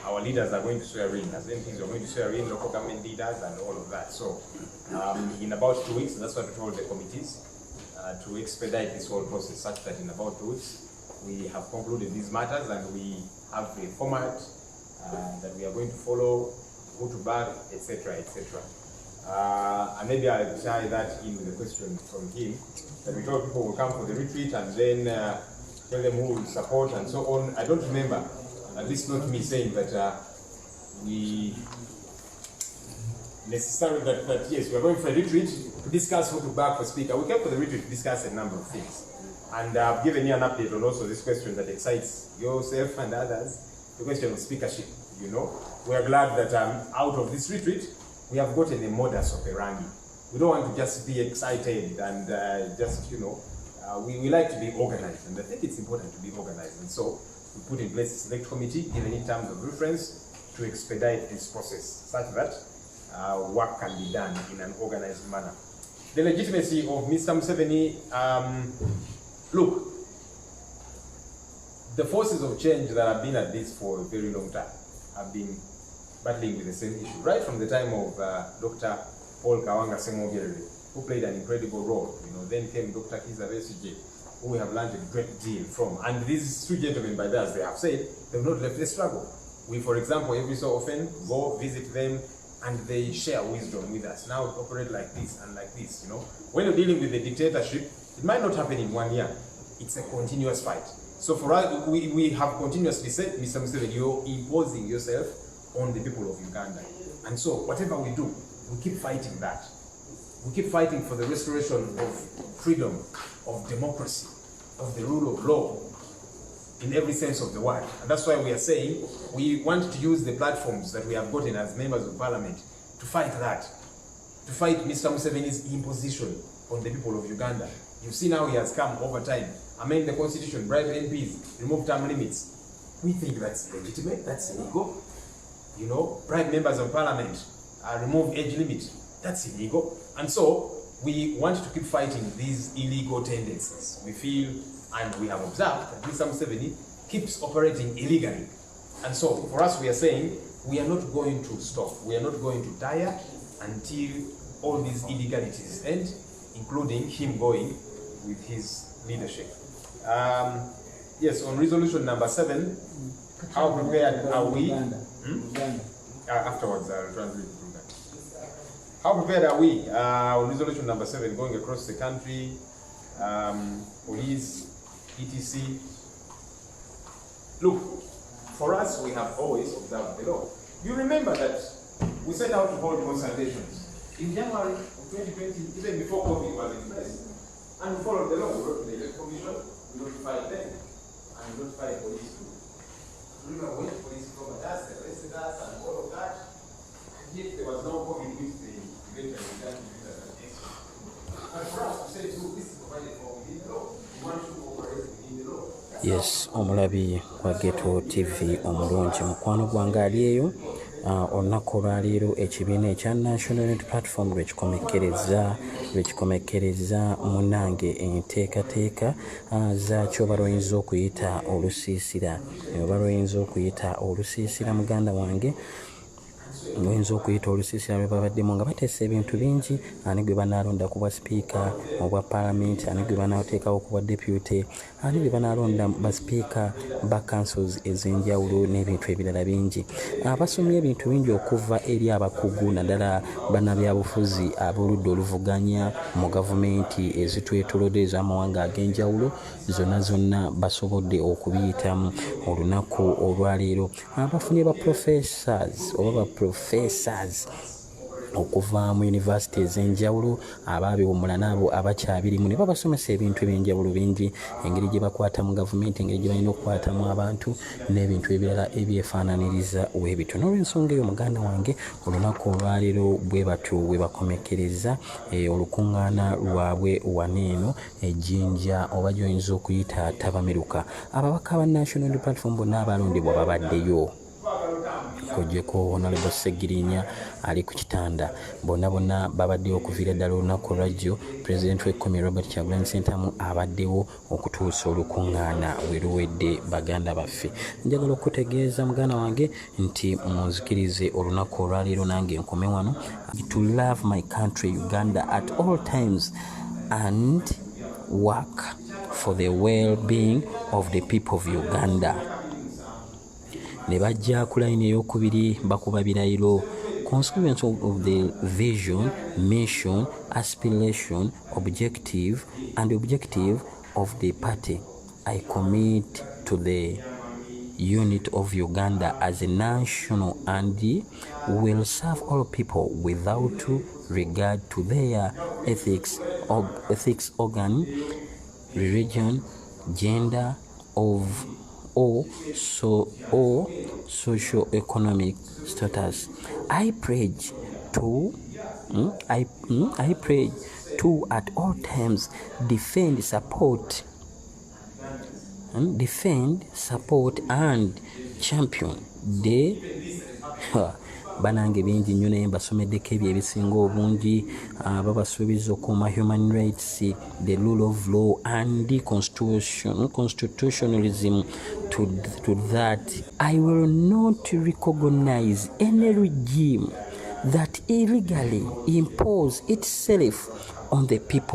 our leaders are going to swear in, as MPs are going to swear in, local government leaders and all of that. So in about 2 weeks, that's what we told the committees, to expedite this whole process such that in about 2 weeks, we have concluded these matters and we have a format that we are going to follow, who to back, etc., etc. And maybe I'll tie that in with a question from him, that we told people will come for the retreat and then tell them who will support and so on. I don't remember, at least not me, saying that we necessarily that yes, we are going for a retreat to discuss who to back for speaker. We came for the retreat to discuss a number of things. And I've given you an update on also this question that excites yourself and others, the question of speakership. You know, we are glad that out of this retreat, we have gotten a modus operandi. We don't want to just be excited and just, you know, we like to be organized, and I think it's important to be organized. And so we put in place a select committee, given in terms of reference, to expedite this process such that work can be done in an organized manner. The legitimacy of Mr. Museveni, look, the forces of change that have been at this for a very long time have been battling with the same issue, right from the time of Dr. Paul Kawanga Semogerere, who played an incredible role. You know, then came Dr. Kiza Besigye, who we have learned a great deal from. And these two gentlemen, by that, as they have said, they've not left the struggle. We, for example, every so often go visit them and they share wisdom with us. Now operate like this and like this, you know. When you're dealing with the dictatorship, it might not happen in 1 year. It's a continuous fight. So for us, we have continuously said, Mr. Museveni, you're imposing yourself on the people of Uganda. And so whatever we do, we keep fighting that. We keep fighting for the restoration of freedom, of democracy, of the rule of law in every sense of the word. And that's why we are saying we want to use the platforms that we have gotten as members of parliament to fight that, to fight Mr. Museveni's imposition on the people of Uganda. You've seen how he has come over time, amend the constitution, bribe MPs, remove term limits. We think that's legitimate, that's illegal. You know, bribe members of parliament, remove age limit, that's illegal. And so we want to keep fighting these illegal tendencies. We feel, and we have observed, that Mr. Museveni keeps operating illegally. And so for us, we are saying we are not going to stop. We are not going to tire until all these illegalities end, including him going with his leadership. Yes, on resolution number 7, how prepared are we? Afterwards, I'll translate through that. How prepared are we on resolution number 7, going across the country, police, etc. Look, for us, we have always observed the law. You remember that we set out to hold consultations in January of 2020, even before COVID was in place. And we followed the law. We wrote to the Electoral Commission, we notified them, and we notified police too. Remember when police covered us, arrested us, and all of that, and yet there was no COVID which they eventually began to use as an excuse. And for us to say, too, this is provided for within the law. We want to operate within the law. Yes, omulabi wa Ghetto TV omulungi mukwano gwange ali eyo. Olunaku olwaleero ekibiina ekya National Unity Platform lwekikomekereza munange enteekateeka zaakyo balwoyinza okuyita olusiisira. Balwoyinza okuyita olusiisira muganda wange. Oyinza okuyita olusiisira lwe babaddemu nga bateesa ebintu bingi, ani gwe banaalonda ku bwa sipiika obwa paalamenti, ani gwe banaateekawo ku bwa deputy, ani gwe banaalonda ba sipiika ba councils ez'enjawulo n'ebintu ebirala bingi. Basomye ebintu bingi okuva eri abakugu naddala bannabyabufuzi ab'oludda oluvuganya mu gavumenti ezitwetoolodde ez'amawanga ag'enjawulo, zonna basobodde okubiyitamu olunaku olwaleero. Bafunye ba professors oba professors okuva mu university ez'enjawulo, abaabiwummula n'abo abakyabirimu ne babasomesa ebintu ebyenjawulo bingi, engeri gye bakwata mu gavumenti, engeri gye balina okukwatamu abantu n'ebintu ebirala ebyefaananiriza w'ebito. N'olw'ensonga eyo muganda wange, olunaku olwaleero bwe batyo bwe bakomekereza olukuŋŋaana lwabwe waneeno ejjinja oba gy'oyinza okuyita Tabamiruka. Ababaka ba National Unity Platform bonna abalondebwa babaddeyo. Kojjeko Honorable Segirinya ali ku kitanda, bonna babaddeyo okuviira ddala olunaku olwajjo. Pulezidenti w'ekkomi Robert Kyagulanyi Ssentamu abaddewo okutuusa olukuŋŋaana we luwedde baganda baffe. Njagala okutegeeza muganda wange nti munzikirize olunaku olwaleero nange nkome wano. To love my country Uganda at all times and work for the well-being of the people of Uganda. Ne bajja ku line ey'okubiri bakuba birayiro. Consequence of the vision, mission, aspiration, objective of the party. I commit to the unity of Uganda as a national and will serve all people without regard to their ethics organ, religion, gender, or socio-economic status. I pledge to at all times defend, support, and champion the banange bingi nnyo naye mbasomeddeko ebyo ebisinga obungi babasuubiza okuuma human rights, the rule of law and constitutionalism. To that, I will not recognize any regime that illegally impose itself on the people.